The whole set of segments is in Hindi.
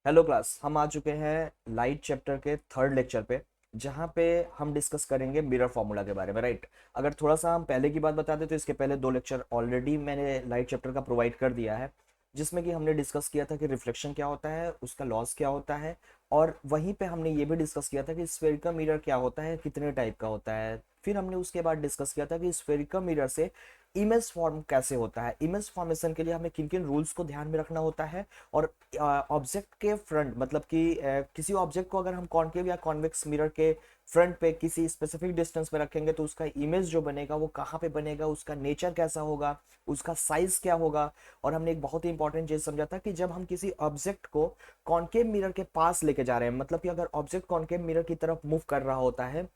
हेलो क्लास, हम आ चुके हैं लाइट चैप्टर के थर्ड लेक्चर पे, जहाँ पे हम डिस्कस करेंगे मिरर फॉर्मूला के बारे में। राइट। अगर थोड़ा सा हम पहले की बात बता दें तो इसके पहले दो लेक्चर ऑलरेडी मैंने लाइट चैप्टर का प्रोवाइड कर दिया है, जिसमें कि हमने डिस्कस किया था कि रिफ्लेक्शन क्या होता है, उसका लॉस क्या होता है, और वहीं पे हमने ये भी डिस्कस किया था कि स्फेरिकल मिरर क्या होता है, कितने टाइप का होता है। फिर हमने उसके बाद डिस्कस किया था कि स्फेरिकल मिरर से इमेज फॉर्म कैसे होता है, इमेज फॉर्मेशन के लिए हमें किन किन रूल्स को ध्यान में रखना होता है, और ऑब्जेक्ट के फ्रंट मतलब कि किसी ऑब्जेक्ट को अगर हम कॉनकेव या कॉन्वेक्स मिरर के फ्रंट पे किसी स्पेसिफिक डिस्टेंस पे रखेंगे तो उसका इमेज जो बनेगा वो कहाँ पे बनेगा, उसका नेचर कैसा होगा, उसका साइज क्या होगा। और हमने एक बहुत ही इंपॉर्टेंट चीज समझा था कि जब हम किसी ऑब्जेक्ट को कॉनकेव मिरर के पास लेके जा रहे हैं, मतलब कि अगर ऑब्जेक्ट कॉनकेव मिरर की तरफ मूव कर रहा होता है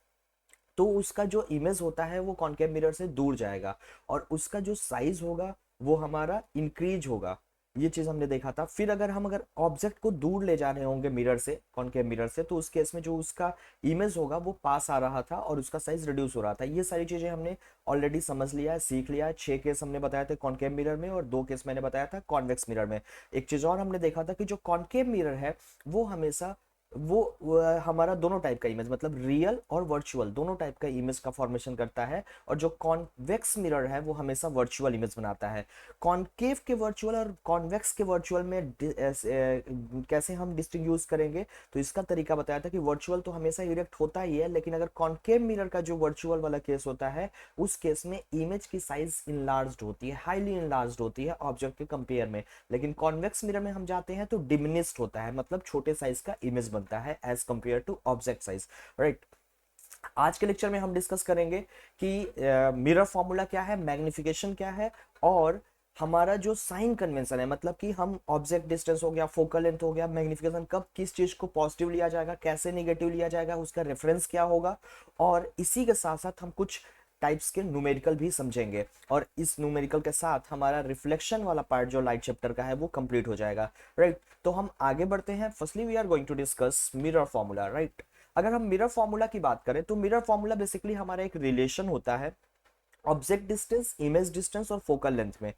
तो उसका जो इमेज होता है वो कॉनकेव मिरर से दूर जाएगा, और उसका जो साइज होगा वो हमारा इंक्रीज होगा। ये चीज हमने देखा था। फिर अगर ऑब्जेक्ट को दूर ले जा रहे होंगे मिरर से, कॉनकेव मिरर से, तो उस केस में जो उसका इमेज होगा वो पास आ रहा था और उसका साइज रिड्यूस हो रहा था। ये सारी चीजें हमने ऑलरेडी समझ लिया है, सीख लिया है। 6 केस हमने बताया थे कॉनकेव मिरर में, और 2 केस मैंने बताया था कॉन्वेक्स मिरर में। एक चीज और हमने देखा था कि जो कॉनकेव मिरर है वो हमेशा वो हमारा दोनों टाइप का इमेज, मतलब रियल और वर्चुअल दोनों टाइप का इमेज का फॉर्मेशन करता है, और जो कॉन्वेक्स मिरर है वो हमेशा वर्चुअल इमेज बनाता है। कॉनकेव के वर्चुअल और कॉन्वेक्स के वर्चुअल में कैसे हम डिस्टिंग्विश करेंगे, तो इसका तरीका बताया था कि वर्चुअल तो हमेशा इरेक्ट होता ही है, लेकिन अगर कॉनकेव मिरर का जो वर्चुअल वाला केस होता है उस केस में इमेज की साइज इनलार्ज्ड होती है, हाईली इनलार्ज्ड होती है ऑब्जेक्ट के कंपेयर में। लेकिन कॉन्वेक्स मिरर में हम जाते हैं तो डिमिनिस्ड होता है, मतलब छोटे साइज का इमेज बनता है as compare to object size. Right. आज के लेक्चर में हम डिस्कस करेंगे कि मिरर फॉर्मूला क्या है, मैग्निफिकेशन क्या है, और हमारा जो साइन कन्वेंशन है, मतलब कि हम ऑब्जेक्ट डिस्टेंस हो गया, फोकल लेंथ हो गया, मैग्निफिकेशन कब किस चीज को पॉजिटिव लिया जाएगा, कैसे नेगेटिव लिया जाएगा, उसका रेफरेंस क्या होगा। और इसी के साथ साथ हम कुछ टाइप्स के न्यूमेरिकल भी समझेंगे, और इस न्यूमेरिकल के साथ हमारा रिफ्लेक्शन वाला पार्ट जो लाइट चैप्टर का है वो कंप्लीट हो जाएगा। राइट। तो हम आगे बढ़ते हैं। Firstly we are going to discuss mirror formula. Right. अगर हम मिरर फॉर्मूला की बात करें तो मिरर फॉर्मूला बेसिकली हमारा एक रिलेशन होता है ऑब्जेक्ट डिस्टेंस, इमेज डिस्टेंस और फोकल लेंथ में।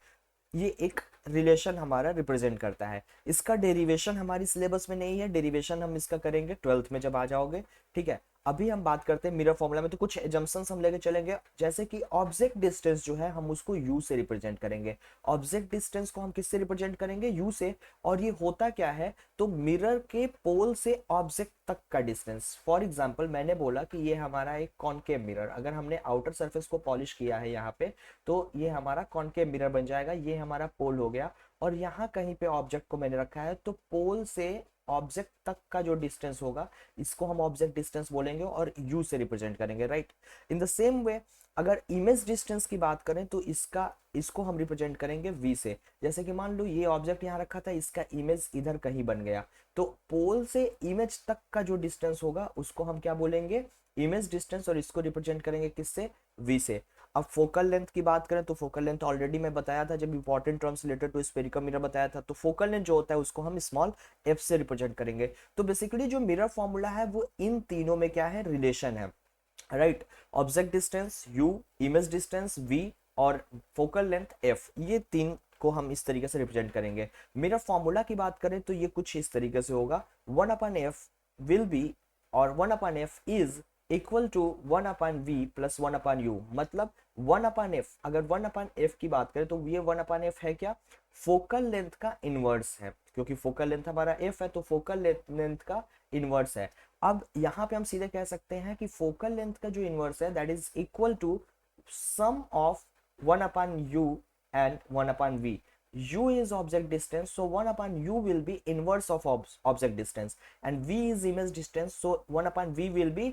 ये एक रिलेशन हमारा रिप्रेजेंट करता है। इसका डेरिवेशन हमारी सिलेबस में नहीं है, डेरिवेशन हम इसका करेंगे ट्वेल्थ में जब आ जाओगे। ठीक है। अभी हम बात करते हैं मिरर फॉर्मूला में, तो कुछ एजम्पशंस हम लेके चलेंगे, जैसे कि ऑब्जेक्ट डिस्टेंस जो है हम उसको यू से रिप्रेजेंट करेंगे। ऑब्जेक्ट डिस्टेंस को हम किससे रिप्रेजेंट करेंगे? यू से। और ये होता क्या है, तो मिरर के पोल से ऑब्जेक्ट तक का डिस्टेंस। फॉर एग्जाम्पल मैंने बोला कि ये हमारा एक कॉनकेव मिरर, अगर हमने आउटर सरफेस को पॉलिश किया है यहाँ पे, तो ये हमारा कॉनकेव मिरर बन जाएगा। ये हमारा पोल हो गया, और यहाँ कहीं पे ऑब्जेक्ट को मैंने रखा है, तो पोल से ऑब्जेक्ट तक का जो डिस्टेंस होगा इसको हम ऑब्जेक्ट डिस्टेंस बोलेंगे और यू से रिप्रेजेंट करेंगे। Right. In the same way अगर इमेज डिस्टेंस की बात करें तो इसको हम रिप्रेजेंट करेंगे वी से। जैसे कि मान लो ये ऑब्जेक्ट यहाँ रखा था, इसका इमेज इधर कहीं बन गया, तो पोल से इमेज तक का जो डिस्टेंस होगा उसको हम क्या बोलेंगे? इमेज डिस्टेंस, और इसको रिप्रेजेंट करेंगे किससे? वी से। अब फोकल लेंथ की बात करें तो फोकल लेंथ ऑलरेडी मैं बताया था जब important terms related to spherical mirror बताया था, तो फोकल लेंथ जो होता है उसको हम स्मॉल एफ से रिप्रेजेंट करेंगे। तो बेसिकली जो मिरर फॉर्मूला है वो इन तीनों में क्या है? रिलेशन है। Right. Object distance u, image distance v, और फोकल लेंथ एफ, ये तीन को हम इस तरीके से रिप्रेजेंट करेंगे। मिरर फॉर्मूला की बात करें तो ये कुछ इस तरीके से होगा, 1/f विल बी, और 1/f is equal to 1/v plus 1/u। मतलब 1/f, अगर 1/f की बात करें तो ये 1/f है क्या? फोकल लेंथ का इनवर्स है, क्योंकि फोकल लेंथ हमारा f है तो फोकल लेंथ का इनवर्स है। अब यहाँ पे हम सीधे कह सकते हैं कि फोकल लेंथ का जो इनवर्स है that is equal to sum of 1/u and 1/v. U is object distance, so 1/u will be inverse of object distance, and v is image distance, so 1/v will be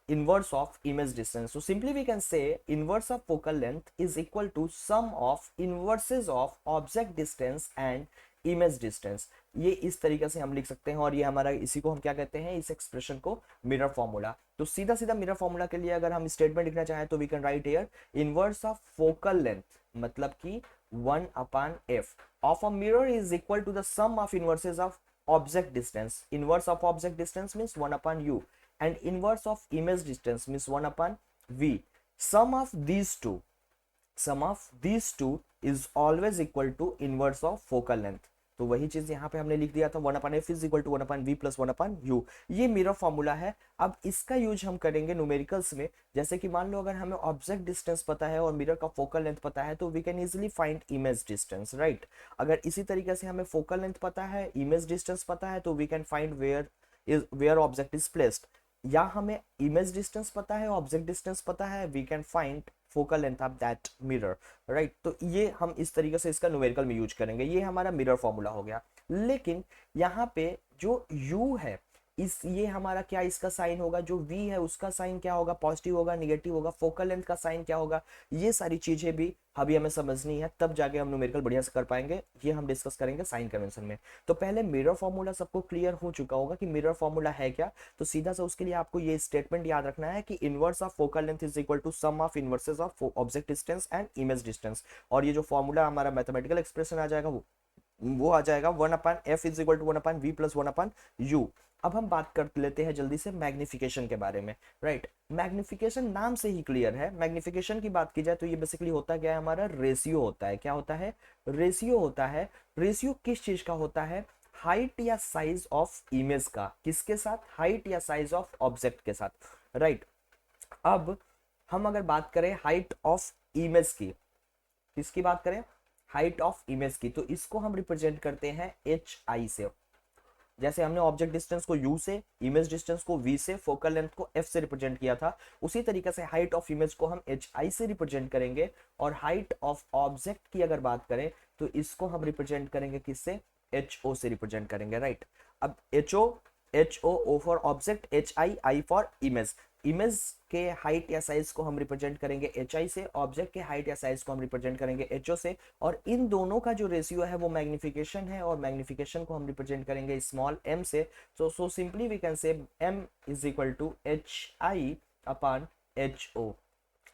inverse of image distance. So simply we can say inverse of focal length is equal to sum of inverses of object distance and image distance. ये इस तरीके से हम लिख सकते हैं, और ये हमारा, इसी को हम क्या कहते हैं, इस एक्सप्रेशन को मिरर फॉर्मूला। तो सीधा सीधा मिरर फॉर्मूला के लिए अगर हम स्टेटमेंट लिखना चाहें तो we can write here inverse of focal length, मतलब कि 1/f of a mirror is equal to the sum of inverses of object distance. Inverse of object distance means 1/u, and inverse of image distance means 1/v. sum of these two sum of these two is always equal to inverse of focal length. तो वही चीज यहाँ पे हमने लिख दिया था 1/f is equal to 1/v plus 1/u। ये मिरर फॉर्मूला है। अब इसका यूज हम करेंगे न्यूमेरिकल्स में। जैसे कि मान लो अगर हमें ऑब्जेक्ट डिस्टेंस पता है और मिरर का फोकल लेंथ पता है तो we can easily find image distance, right. अगर इसी तरीके से हमें फोकल लेंथ पता है, इमेज डिस्टेंस पता है, तो we can find where object is placed. या हमें इमेज डिस्टेंस पता है, ऑब्जेक्ट डिस्टेंस पता है, we can find focal length of that mirror, right. तो ये हम इस तरीके से इसका न्यूमेरिकल में यूज करेंगे। ये हमारा मिरर फॉर्मूला हो गया। लेकिन यहाँ पे जो u है, इस ये हमारा क्या इसका साइन होगा, जो v है उसका साइन क्या होगा, पॉजिटिव होगा, निगेटिव होगा, फोकल लेंथ का साइन क्या होगा, ये सारी चीजें भी अभी हमें समझनी है, तब जाके हम न्यूमेरिकल बढ़िया से कर पाएंगे। ये हम डिस्कस करेंगे साइन कन्वेंशन में। तो पहले मिरर फॉर्मूला सबको क्लियर हो चुका होगा कि मिरर फॉर्मूला है क्या। तो सीधा सा उसके लिए आपको ये स्टेटमेंट याद रखना है कि inverse of focal length is equal to sum of inverses of object distance and image distance. और ये जो फॉर्मूला हमारा मैथमेटिकल एक्सप्रेशन आ जाएगा वो आ जाएगा 1/f is equal to 1/v plus 1/u। अब हम बात कर लेते हैं जल्दी से मैग्निफिकेशन के बारे में, राइट। मैग्निफिकेशन नाम से ही क्लियर है। मैग्निफिकेशन की बात की जाए तो ये बेसिकली होता क्या है, हमारा रेशियो होता है। क्या होता है, रेशियो होता है। रेशियो किस चीज का होता है, हाइट या साइज ऑफ इमेज का। किसके साथ, हाइट या साइज ऑफ ऑब्जेक्ट के साथ, राइट। अब हम अगर बात करें हाइट ऑफ इमेज की, किसकी बात करें, हाइट ऑफ इमेज की, तो इसको हम रिप्रेजेंट करते हैं hi से। जैसे हमने ऑब्जेक्ट डिस्टेंस को u से, इमेज डिस्टेंस को v से, फोकल लेंथ को f से रिप्रेजेंट किया था, उसी तरीके से हाइट ऑफ इमेज को हम hi से रिप्रेजेंट करेंगे। और हाइट ऑफ ऑब्जेक्ट की अगर बात करें तो इसको हम रिप्रेजेंट करेंगे किससे, ho से रिप्रेजेंट करेंगे, राइट। अब ho o for object, hi for image. Image के हाइट या साइज को हम रिप्रेजेंट करेंगे hi से, ऑब्जेक्ट के हाइट या साइज को हम रिप्रेजेंट करेंगे ho से। और इन दोनों का जो रेशियो है वो मैग्निफिकेशन है, और मैग्निफिकेशन को हम रिप्रेजेंट करेंगे स्मॉल m से। So simply we can say m is equal to hi upon ho।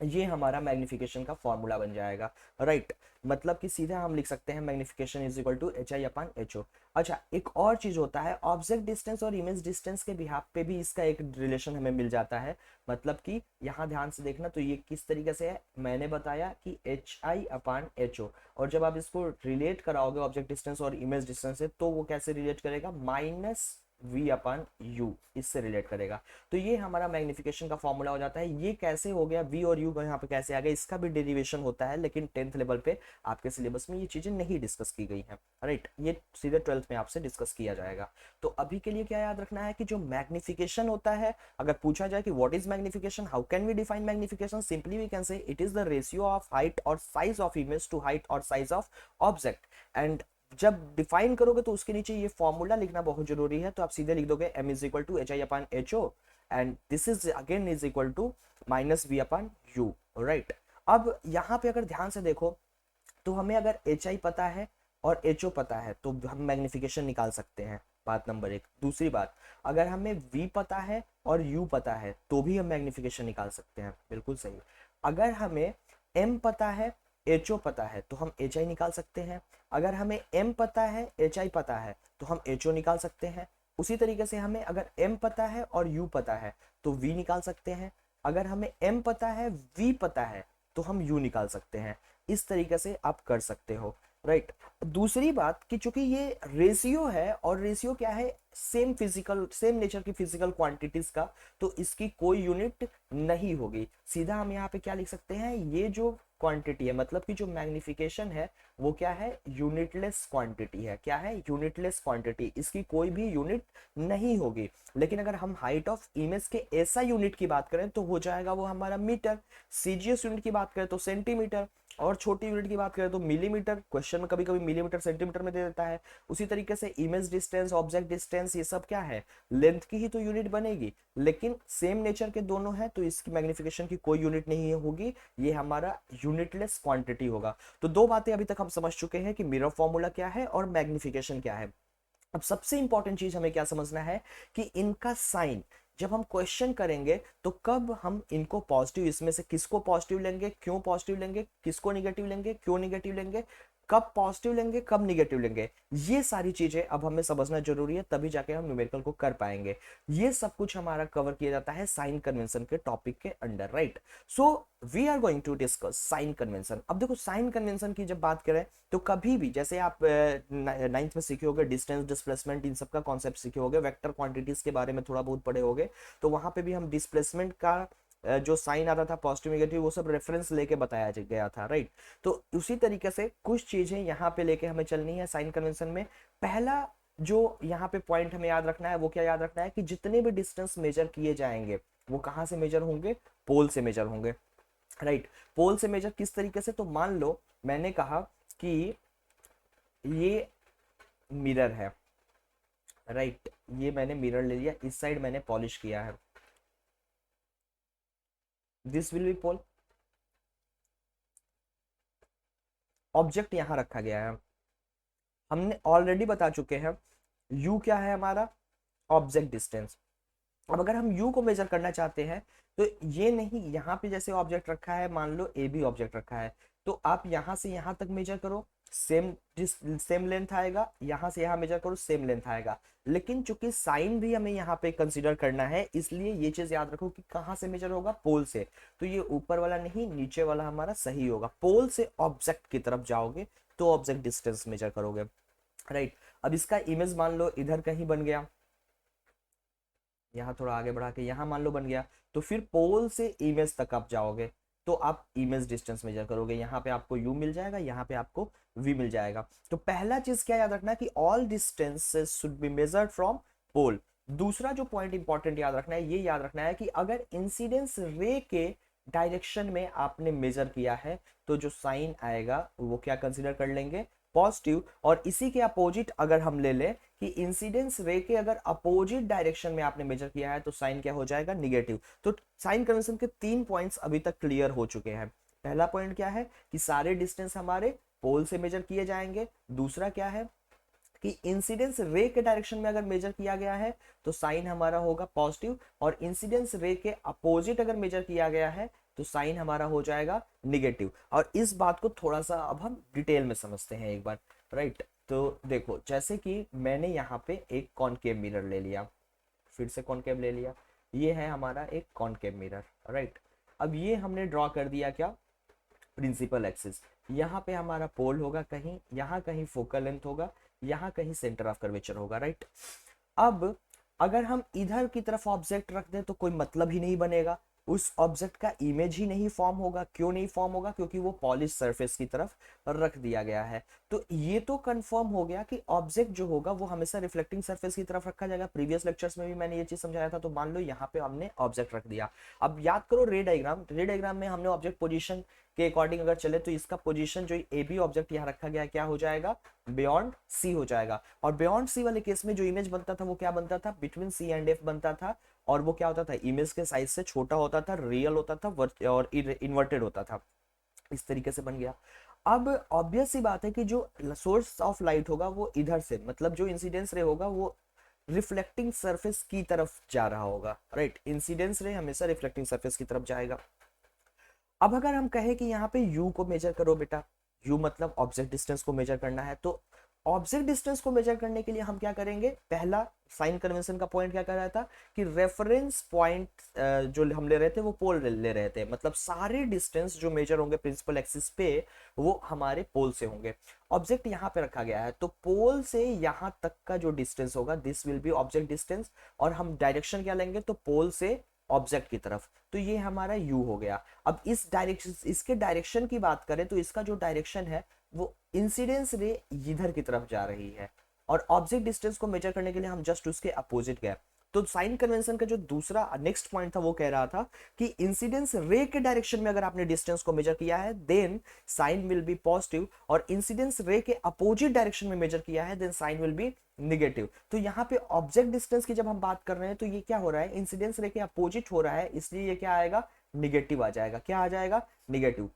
ये हमारा मैग्निफिकेशन का फॉर्मूला बन जाएगा, राइट। मतलब कि सीधा हम लिख सकते हैं magnification is equal to hi upon ho। अच्छा, एक और चीज होता है, ऑब्जेक्ट डिस्टेंस और इमेज डिस्टेंस के बिहाफ पे भी इसका एक रिलेशन हमें मिल जाता है। मतलब कि यहाँ ध्यान से देखना, तो ये किस तरीके से है, मैंने बताया कि hi अपॉन ho। और जब आप इसको रिलेट कराओगे ऑब्जेक्ट डिस्टेंस और इमेज डिस्टेंस से, तो वो कैसे रिलेट करेगा, माइनस v अपॉन u, इससे रिलेट करेगा। तो ये हमारा मैग्निफिकेशन का फॉर्मूला हो जाता है। ये कैसे हो गया, v और u यहाँ पे कैसे आ गया, इसका भी डेरिवेशन होता है, लेकिन 10th लेवल पे आपके सिलेबस में ये चीजें नहीं डिस्कस की गई हैं, राइट। ये सीधे 12th में आपसे डिस्कस किया जाएगा। तो अभी के लिए क्या याद रखना है कि जो मैग्निफिकेशन होता है, अगर पूछा जाए कि what is magnification, how can we define magnification, simply we can say it is the ratio of height और size of image to height और साइज ऑफ ऑब्जेक्ट। एंड जब डिफाइन करोगे तो उसके नीचे ये फॉर्मूला लिखना बहुत जरूरी है। तो आप सीधे लिख दोगे m is equal to hi upon ho and this is again is equal to minus v upon u, right. अब यहाँ पे अगर ध्यान से देखो तो हमें अगर hi पता है और ho पता है तो हम मैग्निफिकेशन निकाल सकते हैं, बात नंबर 1। दूसरी बात, अगर हमें v पता है और u पता है तो भी हम मैग्निफिकेशन निकाल सकते हैं, बिल्कुल सही। अगर हमें m पता है, ho पता है, तो हम hi निकाल सकते हैं। अगर हमें m पता है, hi पता है, तो हम ho निकाल सकते हैं। उसी तरीके से हमें अगर m पता है और u पता है तो v निकाल सकते हैं। अगर हमें m पता है, v पता है, तो हम u निकाल सकते हैं। इस तरीके से आप कर सकते हो, राइट। दूसरी बात कि चूंकि ये रेशियो है, और रेशियो क्या है, सेम नेचर की फिजिकल क्वांटिटीज का, तो इसकी कोई यूनिट नहीं होगी। सीधा हम यहाँ पे क्या लिख सकते हैं, ये जो क्वांटिटी है, मतलब कि जो मैग्निफिकेशन है वो क्या है, यूनिटलेस क्वांटिटी है। क्या है, यूनिटलेस क्वांटिटी, इसकी कोई भी यूनिट नहीं होगी। लेकिन अगर हम हाइट ऑफ इमेज के ऐसा यूनिट की बात करें तो हो जाएगा वो हमारा मीटर। सीजीएस यूनिट की बात करें तो सेंटीमीटर, और छोटी यूनिट की बात करें तो मिलीमीटर। क्वेश्चन में कभी कभी मिलीमीटर सेंटीमीटर में दे देता है। उसी तरीके से इमेज डिस्टेंस, ऑब्जेक्ट डिस्टेंस, ये सब क्या है, लेंथ की ही तो यूनिट बनेगी। लेकिन सेम नेचर के दोनों हैं तो इसकी मैग्निफिकेशन की कोई यूनिट नहीं होगी, ये हमारा यूनिटलेस क्वांटिटी होगा। तो दो बातें अभी तक हम समझ चुके हैं कि मिरर फॉर्मूला क्या है और मैग्निफिकेशन क्या है। अब सबसे इंपॉर्टेंट चीज हमें क्या समझना है कि इनका साइन जब हम क्वेश्चन करेंगे तो कब हम इनको पॉजिटिव, इसमें से किसको पॉजिटिव लेंगे, क्यों पॉजिटिव लेंगे, किसको निगेटिव लेंगे, क्यों निगेटिव लेंगे, कब पॉजिटिव लेंगे कब निगेटिव लेंगे, ये सारी चीजें अब हमें समझना जरूरी है, तभी जाके हम न्यूमेरिकल को कर पाएंगे। ये सब कुछ हमारा कवर किया जाता है साइन कन्वेंशन के टॉपिक के under, right. So we are going to discuss sign convention. अब देखो साइन कन्वेंशन की जब बात करें तो कभी भी जैसे आप नाइन्थ में सीखे होगे डिस्टेंस डिस्प्लेसमेंट इन सब का कॉन्सेप्ट सीखे होगे, वेक्टर क्वांटिटीज के बारे में थोड़ा बहुत पढ़े होगे, तो वहां पे भी हम डिस्प्लेसमेंट का जो साइन आता था पॉजिटिव नेगेटिव वो सब रेफरेंस लेके बताया गया था, राइट। तो उसी तरीके से कुछ चीजें यहाँ पे लेके हमें चलनी है साइन कन्वेंशन में। पहला जो यहाँ पे पॉइंट हमें याद रखना है वो क्या याद रखना है कि जितने भी डिस्टेंस मेजर किए जाएंगे वो कहाँ से मेजर होंगे, पोल से मेजर होंगे, राइट। पोल से मेजर किस तरीके से, तो मान लो मैंने कहा कि ये मिरर है, राइट, ये मैंने मिरर ले लिया, इस साइड मैंने पॉलिश किया है, this will be pole. Object यहां रखा गया है, हमने ऑलरेडी बता चुके हैं u क्या है हमारा, ऑब्जेक्ट डिस्टेंस। अब अगर हम u को मेजर करना चाहते हैं तो ये नहीं, यहाँ पे जैसे ऑब्जेक्ट रखा है, मान लो ए बी ऑब्जेक्ट रखा है, तो आप यहाँ से यहाँ तक मेजर करो, सेम लेंथ आएगा, यहाँ से यहाँ मेजर करो सेम लेंथ आएगा। लेकिन चूंकि साइन भी हमें यहाँ पे कंसीडर करना है, इसलिए ये चीज याद रखो कि कहाँ से मेजर होगा, पोल से। तो ये ऊपर वाला नहीं नीचे वाला हमारा सही होगा, पोल से ऑब्जेक्ट की तरफ जाओगे तो ऑब्जेक्ट डिस्टेंस मेजर करोगे, राइट। अब इसका इमेज मान लो इधर कहीं बन गया, यहाँ थोड़ा आगे बढ़ा के यहाँ मान लो बन गया, तो फिर पोल से इमेज तक आप जाओगे तो आप इमेज डिस्टेंस मेजर करोगे, यहाँ पे आपको u मिल जाएगा, यहाँ पे आपको v मिल जाएगा। तो पहला चीज क्या याद रखना है कि all distances should be measured from pole. दूसरा जो पॉइंट इंपॉर्टेंट याद रखना है, ये याद रखना है कि अगर इंसिडेंस रे के डायरेक्शन में आपने मेजर किया है तो जो साइन आएगा वो क्या कंसिडर कर लेंगे, पॉजिटिव। और इसी के अपोजिट अगर हम ले लें कि इंसिडेंस रे के अगर अपोजिट डायरेक्शन में आपने मेजर किया है तो साइन क्या हो जाएगा, निगेटिव। तो साइन कन्वेंशन के 3 पॉइंट्स अभी तक क्लियर हो चुके हैं। पहला पॉइंट क्या है कि सारे डिस्टेंस हमारे पोल से मेजर किए जाएंगे। दूसरा क्या है कि इंसिडेंस रे के डायरेक्शन में अगर मेजर किया गया है तो साइन हमारा होगा पॉजिटिव, और इंसिडेंस रे के अपोजिट अगर मेजर किया गया है तो साइन हमारा हो जाएगा निगेटिव। और इस बात को थोड़ा सा अब हम डिटेल में समझते हैं एक बार, राइट। तो देखो जैसे कि मैंने यहाँ पे एक कॉनकेव मिरर ले लिया, फिर से कॉनकेव ले लिया, ये है हमारा एक कॉनकेव मिरर, राइट। अब ये हमने ड्रॉ कर दिया क्या, प्रिंसिपल एक्सिस। यहाँ पे हमारा पोल होगा कहीं, यहाँ कहीं फोकल लेंथ होगा, यहाँ कहीं सेंटर ऑफ कर्वेचर होगा, राइट। अब अगर हम इधर की तरफ ऑब्जेक्ट रख दें तो कोई मतलब ही नहीं बनेगा, उस ऑब्जेक्ट का इमेज ही नहीं फॉर्म होगा। क्यों नहीं फॉर्म होगा, क्योंकि वो पॉलिश सरफेस की तरफ रख दिया गया है। तो ये तो कंफर्म हो गया कि ऑब्जेक्ट जो होगा वो हमेशा रिफ्लेक्टिंग सरफेस की तरफ रखा जाएगा। प्रीवियस लेक्चर्स में भी मैंने ये चीज समझाया था। तो मान लो यहाँ पे हमने ऑब्जेक्ट रख दिया। अब याद करो रे डायग्राम, रे डायग्राम में हमने ऑब्जेक्ट पोजीशन के अकॉर्डिंग अगर चले तो इसका पोजीशन जो ए बी ऑब्जेक्ट यहाँ रखा गया क्या हो जाएगा, बियॉन्ड सी हो जाएगा। और बियॉन्ड सी वाले केस में जो इमेज बनता था वो क्या बनता था, बिटवीन सी एंड एफ बनता था। और वो क्या होता था, इमेज के साइज से छोटा होता था, रियल होता था और इन्वर्टेड होता था। इस तरीके से बन गया। अब ऑब्वियस सी बात है कि जो सोर्स ऑफ लाइट होगा वो इधर से, मतलब जो इंसिडेंस रे होगा वो रिफ्लेक्टिंग सरफेस की तरफ जा रहा होगा, राइट। इंसिडेंस रे हमेशा रिफ्लेक्टिंग सरफेस की तरफ जाएगा। अब अगर हम कहें कि यहाँ पे u को मेजर करो बेटा, u मतलब ऑब्जेक्ट डिस्टेंस को मेजर करना है, तो ऑब्जेक्ट डिस्टेंस को मेजर करने के लिए हम क्या करेंगे, पहला साइन कन्वेंशन का पॉइंट क्या कर रहा था कि रेफरेंस पॉइंट जो हम ले रहे थे वो पोल ले रहे थे, मतलब सारे डिस्टेंस जो मेजर होंगे प्रिंसिपल एक्सिस पे वो हमारे पोल से होंगे। ऑब्जेक्ट यहाँ पे रखा गया है तो पोल से यहाँ तक का जो डिस्टेंस होगा this will B object distance, और हम डायरेक्शन क्या लेंगे तो पोल से ऑब्जेक्ट की तरफ, तो ये हमारा u हो गया। अब इस डायरेक्शन, इसके डायरेक्शन की बात करें तो इसका जो डायरेक्शन है वो इंसिडेंस रे इधर की तरफ जा रही है, और ऑब्जेक्ट डिस्टेंस को मेजर करने के लिए हम जस्ट उसके अपोजिट गए। तो साइन कन्वेंशन का जो दूसरा नेक्स्ट पॉइंट था वो कह रहा था कि इंसिडेंस रे के डायरेक्शन में अगर आपने डिस्टेंस को मेजर किया है then sign will be positive, और इंसिडेंस रे के अपोजिट डायरेक्शन में मेजर किया है then sign will be negative. तो यहाँ पे ऑब्जेक्ट डिस्टेंस की जब हम बात कर रहे हैं तो ये क्या हो रहा है, इंसिडेंस रे के अपोजिट हो रहा है, इसलिए ये क्या आएगा, निगेटिव आ जाएगा। क्या आ जाएगा, निगेटिव।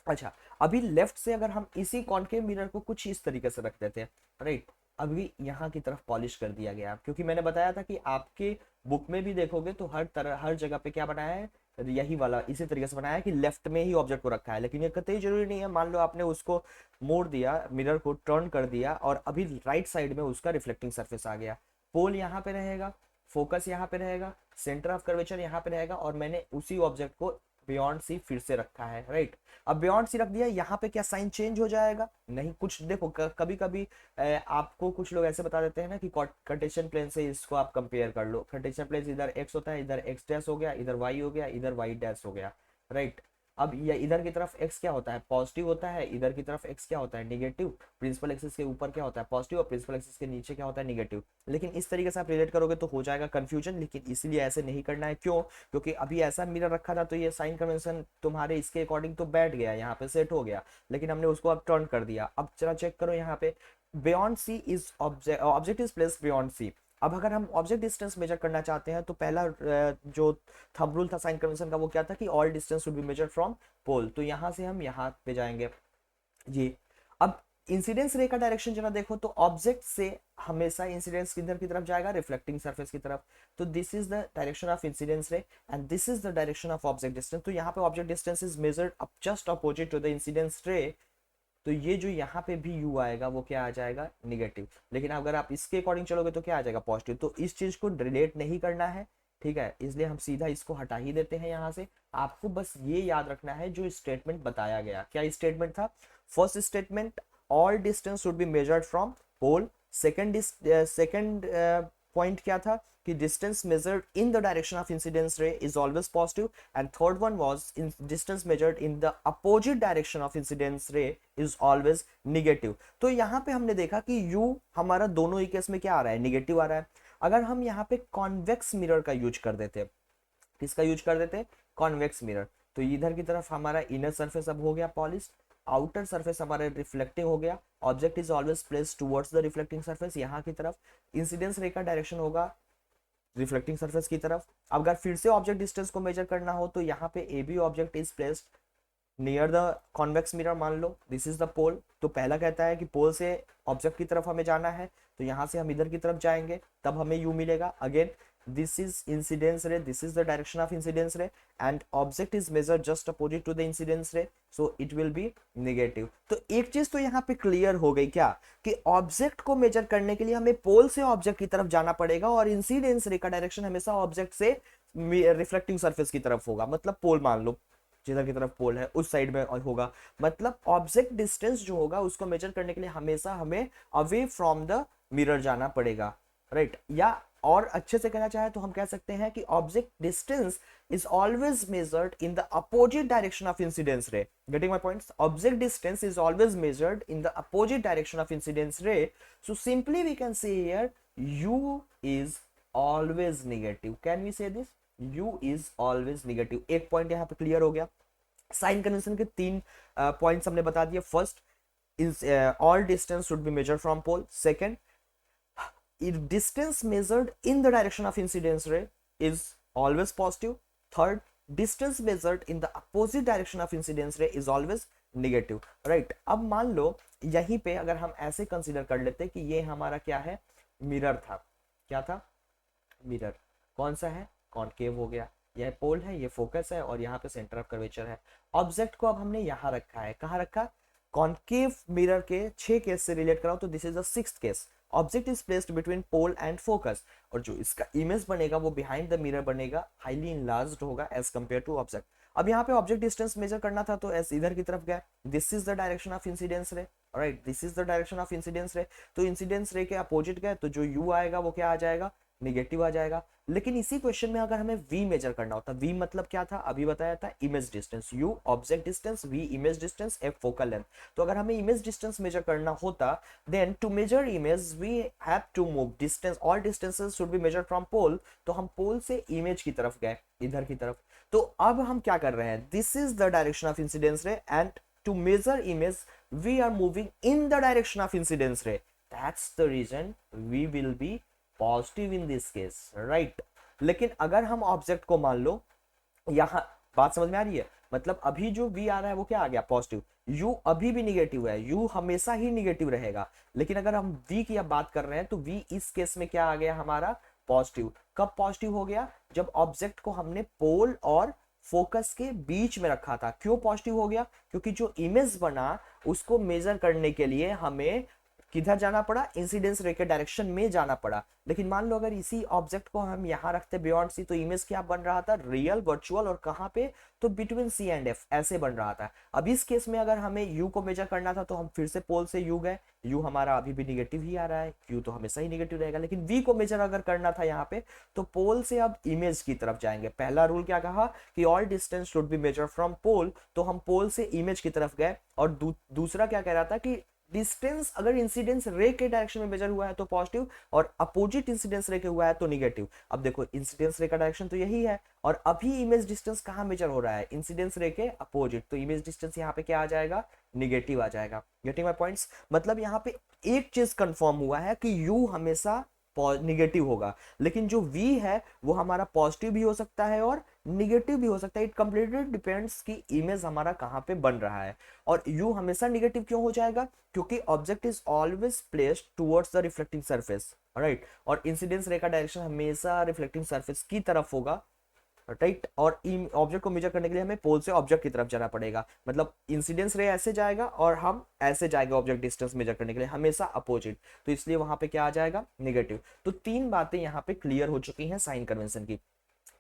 अच्छा, अभी लेफ्ट से अगर हम इसी कॉनकेव मिरर को कुछ इस तरीके से रख देते हैं, राइट। अभी यहाँ की तरफ पॉलिश कर दिया गया, क्योंकि मैंने बताया था कि आपके बुक में भी देखोगे तो हर जगह पे क्या बनाया है, यही वाला इसी तरीके से बनाया है कि लेफ्ट में ही ऑब्जेक्ट को रखा है, लेकिन ये कतई जरूरी नहीं है। मान लो आपने उसको मोड़ दिया, मिरर को टर्न कर दिया और अभी राइट साइड में उसका रिफ्लेक्टिंग सरफेस आ गया। पोल यहाँ पे रहेगा, फोकस यहाँ पे रहेगा, सेंटर ऑफ कर्वेचर यहाँ पे रहेगा, और मैंने उसी ऑब्जेक्ट को बियॉन्ड सी फिर से रखा है, राइट। अब बियॉन्ड सी रख दिया, यहाँ पे क्या साइन चेंज हो जाएगा? नहीं। कुछ देखो कभी कभी आपको कुछ लोग ऐसे बता देते हैं ना कि कार्टेशियन प्लेन से इसको आप कंपेयर कर लो। कार्टेशियन प्लेन इधर एक्स होता है, इधर एक्स डैश हो गया, इधर वाई हो गया, इधर वाई डैश हो गया, राइट। अब ये इधर की तरफ x क्या होता है? पॉजिटिव होता है, इधर की तरफ x क्या होता है? नेगेटिव। प्रिंसिपल एक्सिस के ऊपर क्या होता है? पॉजिटिव, और प्रिंसिपल एक्सिस के नीचे क्या होता है? नेगेटिव। लेकिन इस तरीके से आप रिलेट करोगे तो हो जाएगा कंफ्यूजन, लेकिन इसलिए ऐसे नहीं करना है। क्यों? क्योंकि अभी ऐसा मिरर रखा था तो ये साइन कन्वेंशन तुम्हारे इसके अकॉर्डिंग तो बैठ गया, यहाँ पे सेट हो गया, लेकिन हमने उसको अब टर्न कर दिया। अब चला चेक करो यहाँ पे, beyond C is object is placed beyond C. अब अगर हम ऑब्जेक्ट डिस्टेंस मेजर करना चाहते हैं तो पहला जो थंब रूल था साइन कन्वेंशन का वो क्या था कि all distance should be measured from pole. तो यहां से हम यहाँ पे जाएंगे जी। अब इंसिडेंस रे का डायरेक्शन जरा देखो तो ऑब्जेक्ट से हमेशा इंसिडेंस किधर की तरफ जाएगा? रिफ्लेक्टिंग सरफेस की तरफ। तो this is the direction of incidence ray and this is the direction of object distance. तो यहाँ पे object distance is measured up just opposite to the incidence ray. तो ये जो यहाँ पे भी u आएगा वो क्या आ जाएगा? निगेटिव। लेकिन अगर आप इसके अकॉर्डिंग चलोगे तो क्या आ जाएगा? पॉजिटिव। तो इस चीज को रिलेट नहीं करना है, ठीक है, इसलिए हम सीधा इसको हटा ही देते हैं यहाँ से। आपको बस ये याद रखना है जो स्टेटमेंट बताया गया। क्या स्टेटमेंट था? First statement, all distance should be measured from pole. Second point क्या था कि distance measured in the direction of incidence ray is always positive, and third one was in distance measured in the opposite direction of incidence ray is always negative. तो यहाँ पे हमने देखा कि u हमारा दोनों ही केस में क्या आ रहा है? निगेटिव आ रहा है। अगर हम यहाँ पे कॉन्वेक्स मिरर का यूज कर देते, किसका यूज कर देते? Convex mirror. तो इधर की तरफ हमारा इनर सरफेस अब हो गया पॉलिश्ड, आउटर सरफेस हमारा रिफ्लेक्टिव हो गया, object is always placed towards the reflecting surface. यहाँ की तरफ इंसिडेंस रे का डायरेक्शन होगा रिफ्लेक्टिंग सरफेस की तरफ। अब अगर फिर से ऑब्जेक्ट डिस्टेंस को मेजर करना हो तो यहाँ पे A B object is placed near the convex mirror. मान लो दिस इज द पोल। तो पहला कहता है कि पोल से ऑब्जेक्ट की तरफ हमें जाना है, तो यहाँ से हम इधर की तरफ जाएंगे तब हमें u मिलेगा। Again this is incidence ray, this is the direction of incidence ray and object is measure just opposite to the incidence ray, so it will be negative. तो एक चीज तो यहाँ पे क्लियर हो गई क्या कि ऑब्जेक्ट को मेजर करने के लिए हमें पोल से ऑब्जेक्ट की तरफ जाना पड़ेगा और इंसिडेंस रे का डायरेक्शन हमेशा ऑब्जेक्ट से रिफ्लेक्टिंग सरफेस की तरफ होगा। मतलब पोल मान लो जिधर की तरफ पोल है उस साइड में होगा। मतलब ऑब्जेक्ट डिस्टेंस जो होगा उसको मेजर करने के लिए हमेशा हमें अवे फ्रॉम द मिरर जाना पड़ेगा, राइट। या और अच्छे से कहना चाहे तो हम कह सकते हैं कि object distance is always measured in the opposite direction of incidence ray. Getting my points? Object distance is always measured in the opposite direction of incidence ray, so simply we can say here u is always negative. Can we say this? u is always negative. एक पॉइंट यहाँ पे क्लियर हो गया। साइन कन्वेंशन के तीन पॉइंट्स हमने बता दिए। First is all distance should be measured from pole. Second, if distance measured in the direction of incidence ray is always positive. Third, distance measured in the opposite direction of incidence ray is always negative. Right? अब मान लो यहीं पे अगर हम ऐसे कंसीडर कर लेते कि ये हमारा क्या है? मिरर था। क्या था? मिरर। कौन सा है? कॉनकेव हो गया। यह पोल है, ये फोकस है और यहाँ पे सेंटर ऑफ कर्वेचर है। ऑब्जेक्ट को अब हमने यहाँ रखा है। कहाँ रखा? कॉनकेव मिरर के 6 केस से रिलेट कराओ तो this is the 6th case. Object is placed between pole and focus, और जो इसका इमेज बनेगा वो बिहाइंड द मिरर बनेगा, हाईली इनलार्ज्ड होगा एज कंपेयर टू ऑब्जेक्ट। अब यहाँ पे ऑब्जेक्ट डिस्टेंस मेजर करना था तो एस इधर की तरफ गया। This is the direction of incidence रे, right, this is the direction of incidence ray. तो इंसिडेंस रे के अपोजिट गए तो जो u आएगा वो क्या आ जाएगा? निगेटिव आ जाएगा। लेकिन इसी क्वेश्चन में अगर हमें v मेजर करना होता, v मतलब क्या था? अभी बताया था image distance. u object distance, v image distance, f focal length. तो अगर हमें इमेज डिस्टेंस मेजर करना होता, then to measure image we have to move distance, all distances should be measured from pole. तो हम पोल से इमेज की तरफ गए, इधर की तरफ। तो अब हम क्या कर रहे हैं? This is the direction of incidence ray and to measure image we are moving in the direction of incidence ray. That's the reason we will be positive in this case, right. लेकिन अगर हम ऑब्जेक्ट को मान लो, यहां बात समझ में आ रही है? मतलब अभी जो v आ रहा है वो क्या आ गया? पॉजिटिव। u अभी भी निगेटिव है, u हमेशा ही निगेटिव रहेगा। लेकिन अगर हम v की अब बात कर रहे हैं तो v इस केस में क्या आ गया हमारा? पॉजिटिव। कब पॉजिटिव हो गया? जब ऑब्जेक्ट को हमने पोल और फोकस के बीच में रखा था। क्यों पॉजिटिव हो गया? क्योंकि जो इमेज बना उसको मेजर करने के लिए हमें किधर जाना पड़ा? इंसिडेंस रे के डायरेक्शन में जाना पड़ा। लेकिन मान लो अगर इसी ऑब्जेक्ट को हम यहाँ रखते बियॉन्ड सी, तो इमेज क्या बन रहा था? रियल, वर्चुअल, और कहाँ पे? तो बिटवीन सी एंड एफ ऐसे बन रहा था। अब इस केस में अगर हमें यू को मेजर करना था तो हम फिर से पोल से यू गए, यू हमारा अभी भी निगेटिव ही आ रहा है, क्यू तो हमेशा ही निगेटिव रहेगा। लेकिन वी को मेजर अगर करना था यहाँ पे, तो पोल से अब इमेज की तरफ जाएंगे। पहला रूल क्या कहा कि all distance should be measure from pole, तो हम पोल से इमेज की तरफ गए। और दूसरा क्या कह रहा था कि डिस्टेंस अगर इंसिडेंस रे के डायरेक्शन में मेजर हुआ है तो पॉजिटिव, और अपोजिट इंसिडेंस रे के हुआ है तो निगेटिव। अब देखो इंसिडेंस रे का डायरेक्शन तो यही है, और अभी इमेज डिस्टेंस कहाँ मेजर हो रहा है? इंसिडेंस रे के अपोजिट, तो इमेज डिस्टेंस यहाँ पे क्या आ जाएगा? निगेटिव आ जाएगा। Getting my points? मतलब यहाँ पे एक चीज कंफर्म हुआ है कि यू हमेशा निगेटिव होगा, लेकिन जो v है वो हमारा पॉजिटिव भी हो सकता है और निगेटिव भी हो सकता है। इट कंप्लीटली डिपेंड्स कि इमेज हमारा कहाँ पे बन रहा है। और u हमेशा निगेटिव क्यों हो जाएगा? क्योंकि object is always placed towards the reflecting surface, right. और इंसिडेंस रे का डायरेक्शन हमेशा रिफ्लेक्टिंग सरफेस की तरफ होगा, राइट। और ऑब्जेक्ट को मेजर करने के लिए हमें पोल से ऑब्जेक्ट की तरफ जाना पड़ेगा। मतलब इंसिडेंस रे ऐसे जाएगा और हम ऐसे जाएंगे ऑब्जेक्ट डिस्टेंस मेजर करने के लिए, हमेशा अपोजिट। तो इसलिए वहां पे क्या आ जाएगा? निगेटिव। तो तीन बातें यहाँ पे क्लियर हो चुकी हैं साइन कन्वेंशन की।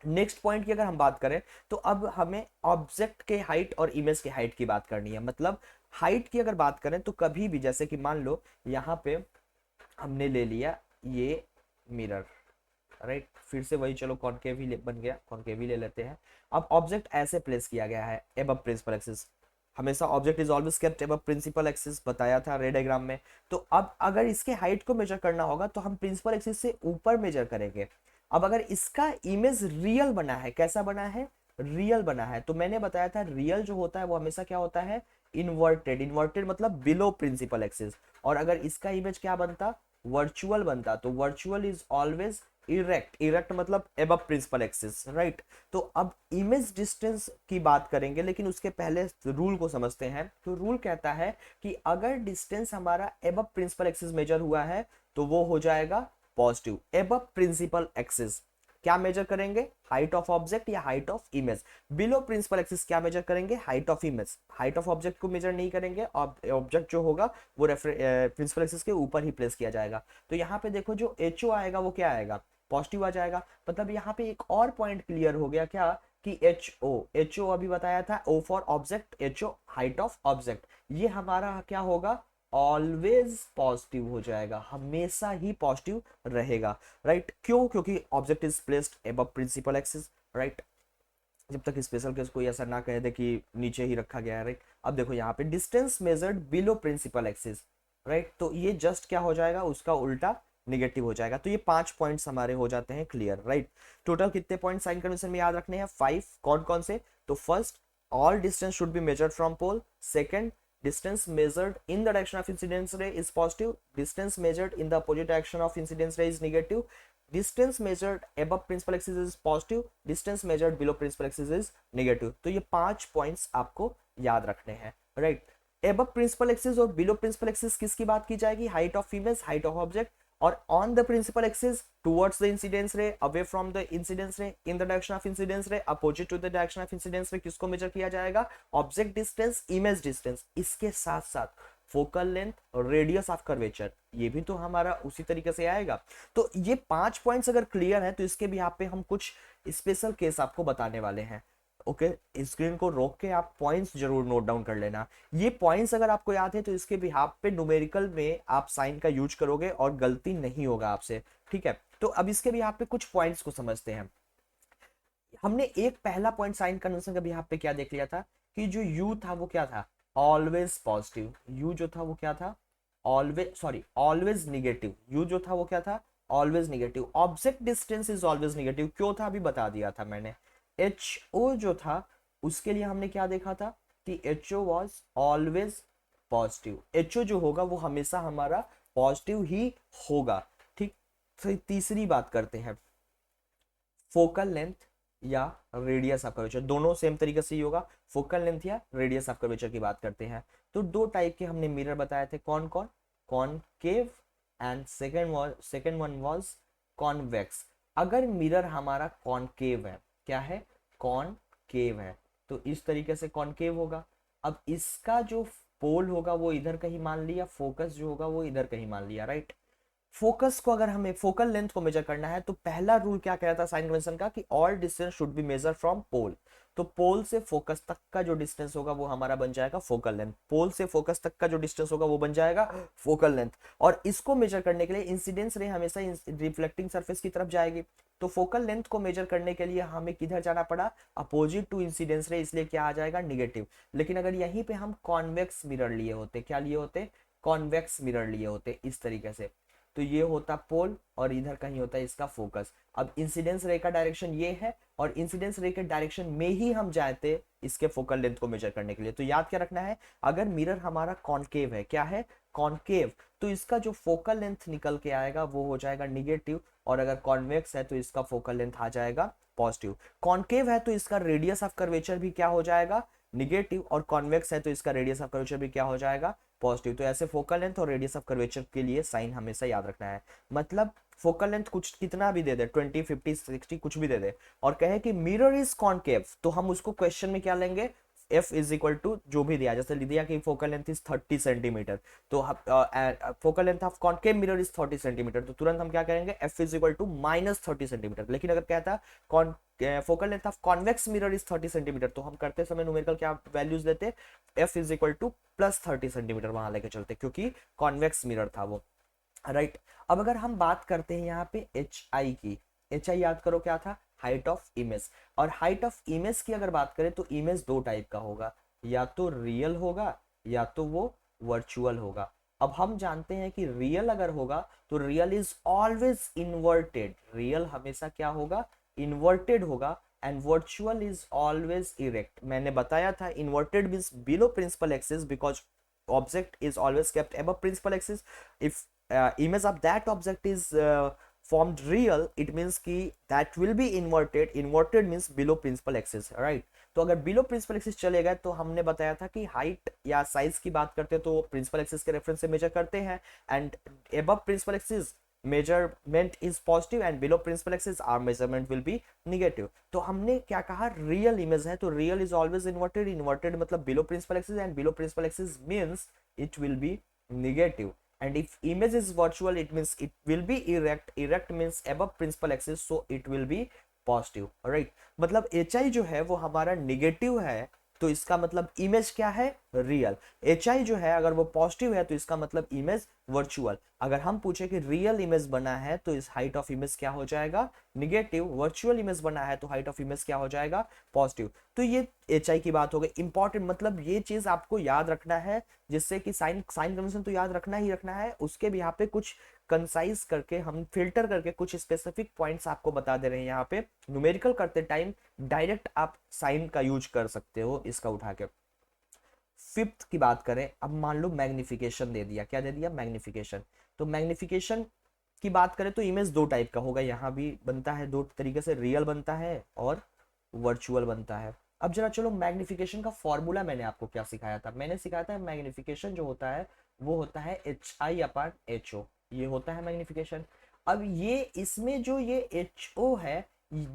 नेक्स्ट पॉइंट की अगर हम बात करें तो अब हमें ऑब्जेक्ट के हाइट और इमेज के हाइट की बात करनी है। मतलब हाइट की अगर बात करें तो कभी भी, जैसे कि मान लो यहाँ पे हमने ले लिया ये मिरर, राइट। फिर से वही, चलो कॉनकेव ही बन गया, कॉनकेव ही ले लेते हैं। अब ऑब्जेक्ट ऐसे प्लेस किया गया है एबव प्रिंसिपल एक्सिस। हमेशा object is always kept above principal axis, बताया था रे डायग्राम में। तो अब अगर इसके हाइट को मेजर करना होगा तो हम प्रिंसिपल एक्सिस से ऊपर मेजर करेंगे। अब अगर इसका इमेज रियल बना है, कैसा बना है? रियल बना है, तो मैंने बताया था रियल जो होता है वो हमेशा क्या होता है? इन्वर्टेड। इन्वर्टेड मतलब बिलो प्रिंसिपल एक्सिस। और अगर इसका इमेज क्या बनता? वर्चुअल बनता। तो virtual is always erect. Erect मतलब एबव प्रिंसिपल एक्सिस, राइट। तो अब इमेज डिस्टेंस की बात करेंगे, लेकिन उसके पहले रूल को समझते हैं। तो रूल कहता है कि अगर डिस्टेंस हमारा एबव प्रिंसिपल एक्सिस मेजर हुआ है तो वो हो जाएगा पॉजिटिव। एबव प्रिंसिपल एक्सिस क्या मेजर करेंगे? हाइट ऑफ ऑब्जेक्ट या height of image. Below principal axis क्या मेजर करेंगे? Height of image. Height of object को मेजर नहीं करेंगे, ऑब्जेक्ट जो होगा वो प्रिंसिपल एक्सिस के ऊपर ही प्लेस किया जाएगा। तो यहाँ पे देखो जो एच ओ आएगा वो क्या आएगा? पॉजिटिव आ जाएगा। मतलब यहाँ पे एक और पॉइंट क्लियर हो गया क्या? कि एच ओ अभी बताया था, O for object, H O height of object, ये हमारा क्या होगा? ऑलवेज पॉजिटिव हो जाएगा, हमेशा ही पॉजिटिव रहेगा, राइट। क्यों? क्योंकि object is placed above principal axis, right. जब तक स्पेशल केस कोई ऐसा ना कह दे कि नीचे ही रखा गया है, राइट। अब देखो यहाँ पे distance measured below principal axis, right. तो ये जस्ट क्या हो जाएगा? उसका उल्टा निगेटिव हो जाएगा। तो ये 5 पॉइंट्स हमारे हो जाते हैं क्लियर, राइट। टोटल कितने पॉइंट साइन कन्वेंशन में याद रखने हैं? 5। कौन कौन से? तो first, all distance should be measured from pole. Second, distance measured in the direction of incidence ray is positive, distance measured in the opposite direction of incidence ray is negative, distance measured above principal axis is positive, distance measured below principal axis is negative। तो ये 5 पॉइंट्स आपको याद रखने हैं, राइट। above principal axis और below principal axis किसकी बात की जाएगी? Height of image, height of object. और on the principal axis towards the incidence ray, away from the incidence ray, in the direction of incidence ray, opposite to the direction of incidence ray, किसको मेजर किया जाएगा? Object distance, image distance. इसके साथ साथ फोकल लेंथ और रेडियस ऑफ कर्वेचर, ये भी तो हमारा उसी तरीके से आएगा। तो ये 5 पॉइंट्स अगर क्लियर है तो इसके भी यहाँ पे हम कुछ स्पेशल केस आपको बताने वाले हैं। ओके, स्क्रीन को रोक के आप पॉइंट्स जरूर नोट डाउन कर लेना। ये पॉइंट्स अगर आपको याद है तो इसके बिहाफ पे न्यूमेरिकल में आप साइन का यूज करोगे और गलती नहीं होगा आपसे, ठीक है। तो अब इसके बिहाफ पे कुछ पॉइंट्स को समझते हैं। हमने एक पहला पॉइंट साइन कन्वेंशन का बिहाफ पे क्या देख लिया था कि जो यू था वो क्या था? Always positive. यू जो था वो क्या था? Always negative. यू जो था वो क्या था? Always negative. Object distance is always negative. क्यों था? अभी बता दिया था मैंने। एच ओ जो था उसके लिए हमने क्या देखा था कि H O was always positive. H O जो होगा वो हमेशा हमारा पॉजिटिव ही होगा, ठीक। तो तीसरी बात करते हैं, फोकल लेंथ या रेडियस ऑफ कर्वेचर, दोनों सेम तरीके से ही होगा। फोकल लेंथ या रेडियस ऑफ कर्वेचर की बात करते हैं तो दो टाइप के हमने मिरर बताए थे, कौन कौन? Concave and second one was convex. अगर मिरर हमारा कॉनकेव है, क्या है? कॉनकेव कॉनकेव है, तो इस तरीके से कॉनकेव होगा। अब इसका जो पोल होगा वो इधर कहीं मान लिया, फोकस जो होगा वो इधर कहीं मान लिया, राइट। फोकस को अगर हमें फोकल लेंथ को मेजर करना है तो पहला रूल क्या कहता है साइन कन्वेंशन का, कि all distance should be measure from pole. तो पोल से फोकस तक का जो डिस्टेंस होगा वो हमारा बन जाएगा फोकल लेंथ, पोल से फोकस तक का जो डिस्टेंस होगा वो बन जाएगा फोकल लेंथ। और इसको मेजर करने के लिए इंसिडेंस रे हमेशा रिफ्लेक्टिंग सरफेस की तरफ जाएगी, तो फोकल लेंथ को मेजर करने के लिए हमें किधर जाना पड़ा, अपोजिट टू इंसिडेंस रे, इसलिए क्या आ जाएगा, निगेटिव। लेकिन अगर यहीं पे हम कॉन्वेक्स मिरर लिए होते, क्या लिए होते, कॉन्वेक्स मिरर लिए होते इस तरीके से, तो ये होता पोल और इधर कहीं होता है इसका फोकस। अब इंसिडेंस रे का डायरेक्शन ये है और इंसिडेंस रे के डायरेक्शन में ही हम जाते इसके फोकल लेंथ को मेजर करने के लिए। तो याद क्या रखना है, अगर मिरर हमारा कॉनकेव है, क्या है, कॉनकेव, तो इसका जो फोकल लेंथ निकल के आएगा वो हो जाएगा निगेटिव, और अगर कॉन्वेक्स है तो इसका फोकल लेंथ आ जाएगा पॉजिटिव। कॉनकेव है तो इसका रेडियस ऑफ कर्वेचर भी क्या हो जाएगा, निगेटिव, और कॉन्वेक्स है तो इसका रेडियस ऑफ कर्वेचर भी क्या हो जाएगा, पॉजिटिव। तो ऐसे फोकल लेंथ और रेडियस ऑफ कर्वेचर के लिए साइन हमेशा याद रखना है। मतलब फोकल लेंथ कुछ कितना भी दे दे, 20, 50, 60 कुछ भी दे दे, और कहे कि मिरर इज कॉनकेव, तो हम उसको क्वेश्चन में क्या लेंगे, एफ इज इक्वल टू जो भी दिया, जैसे लिख दिया कि फोकल लेंथ इज 30 सेंटीमीटर, तो focal length of concave mirror is 30 centimetre, तो तुरंत हम क्या करेंगे, F is equal to -30 centimetre. लेकिन अगर कहता कॉन focal length of convex mirror is 30 centimetre, तो हम करते समय न्यूमेरिकल क्या वैल्यूज लेते, F is equal to +30 centimetre वहां लेके चलते, क्योंकि कॉन्वेक्स मिरर था वो, राइट। अब अगर हम बात करते हैं यहाँ पे एच आई की, एच आई याद करो क्या था, हाइट ऑफ इमेज। और हाइट ऑफ इमेज की अगर बात करें तो इमेज दो टाइप का होगा, या तो रियल होगा या तो वो वर्चुअल होगा। अब हम जानते हैं कि रियल अगर होगा तो real is always inverted, real हमेशा क्या होगा, इन्वर्टेड होगा, and virtual is always erect. मैंने बताया था inverted means below principal axis because object is always kept above principal axis. If image of that object is formed real, it means कि that will be inverted, inverted means below principal axis, right। तो अगर below principal axis चलेगा तो हमने बताया था कि हाइट या साइज की बात करते हैं तो प्रिंसिपल एक्सिस के रेफरेंस से मेजर करते हैं, and above principal axis measurement is positive and below principal axis our measurement will be negative। तो हमने क्या कहा, रियल इमेज है तो real is always inverted, inverted मतलब below principal axis, and below principal axis means it will be negative, and if image is virtual it means it will be erect, erect means above principal axis so it will be positive, right। मतलब hi जो है वो हमारा नेगेटिव है तो इसका मतलब इमेज क्या है, रियल। hi जो है अगर वो पॉजिटिव है तो इसका मतलब इमेज वर्चुअल। अगर हम पूछे कि रियल इमेज बना है तो इस हाइट ऑफ इमेज क्या हो जाएगा, निगेटिव, वर्चुअल इमेज बना है तो हाइट ऑफ इमेज क्या हो जाएगा, पॉजिटिव। तो ये hi की बात हो गई इंपॉर्टेंट, मतलब ये चीज आपको याद रखना है, जिससे कि साइन कन्वेंशन तो याद रखना ही रखना है, उसके भी यहाँ पे कुछ कंसाइज करके हम फिल्टर करके कुछ स्पेसिफिक पॉइंट्स आपको बता दे रहे हैं। यहाँ पे न्यूमेरिकल करते टाइम डायरेक्ट आप साइन का यूज कर सकते हो इसका उठा के। फिफ्थ की बात करें, अब मान लो मैग्निफिकेशन दे दिया, क्या दे दिया, मैग्निफिकेशन। तो मैग्निफिकेशन की बात करें तो इमेज दो टाइप का होगा, यहाँ भी बनता है दो तरीके से, रियल बनता है और वर्चुअल बनता है। अब जरा चलो मैग्निफिकेशन का फॉर्मूला मैंने आपको क्या सिखाया था, मैंने सिखाया था मैग्निफिकेशन जो होता है वो होता है HI/HO, ये होता है मैग्निफिकेशन। अब ये इसमें जो ये HO है,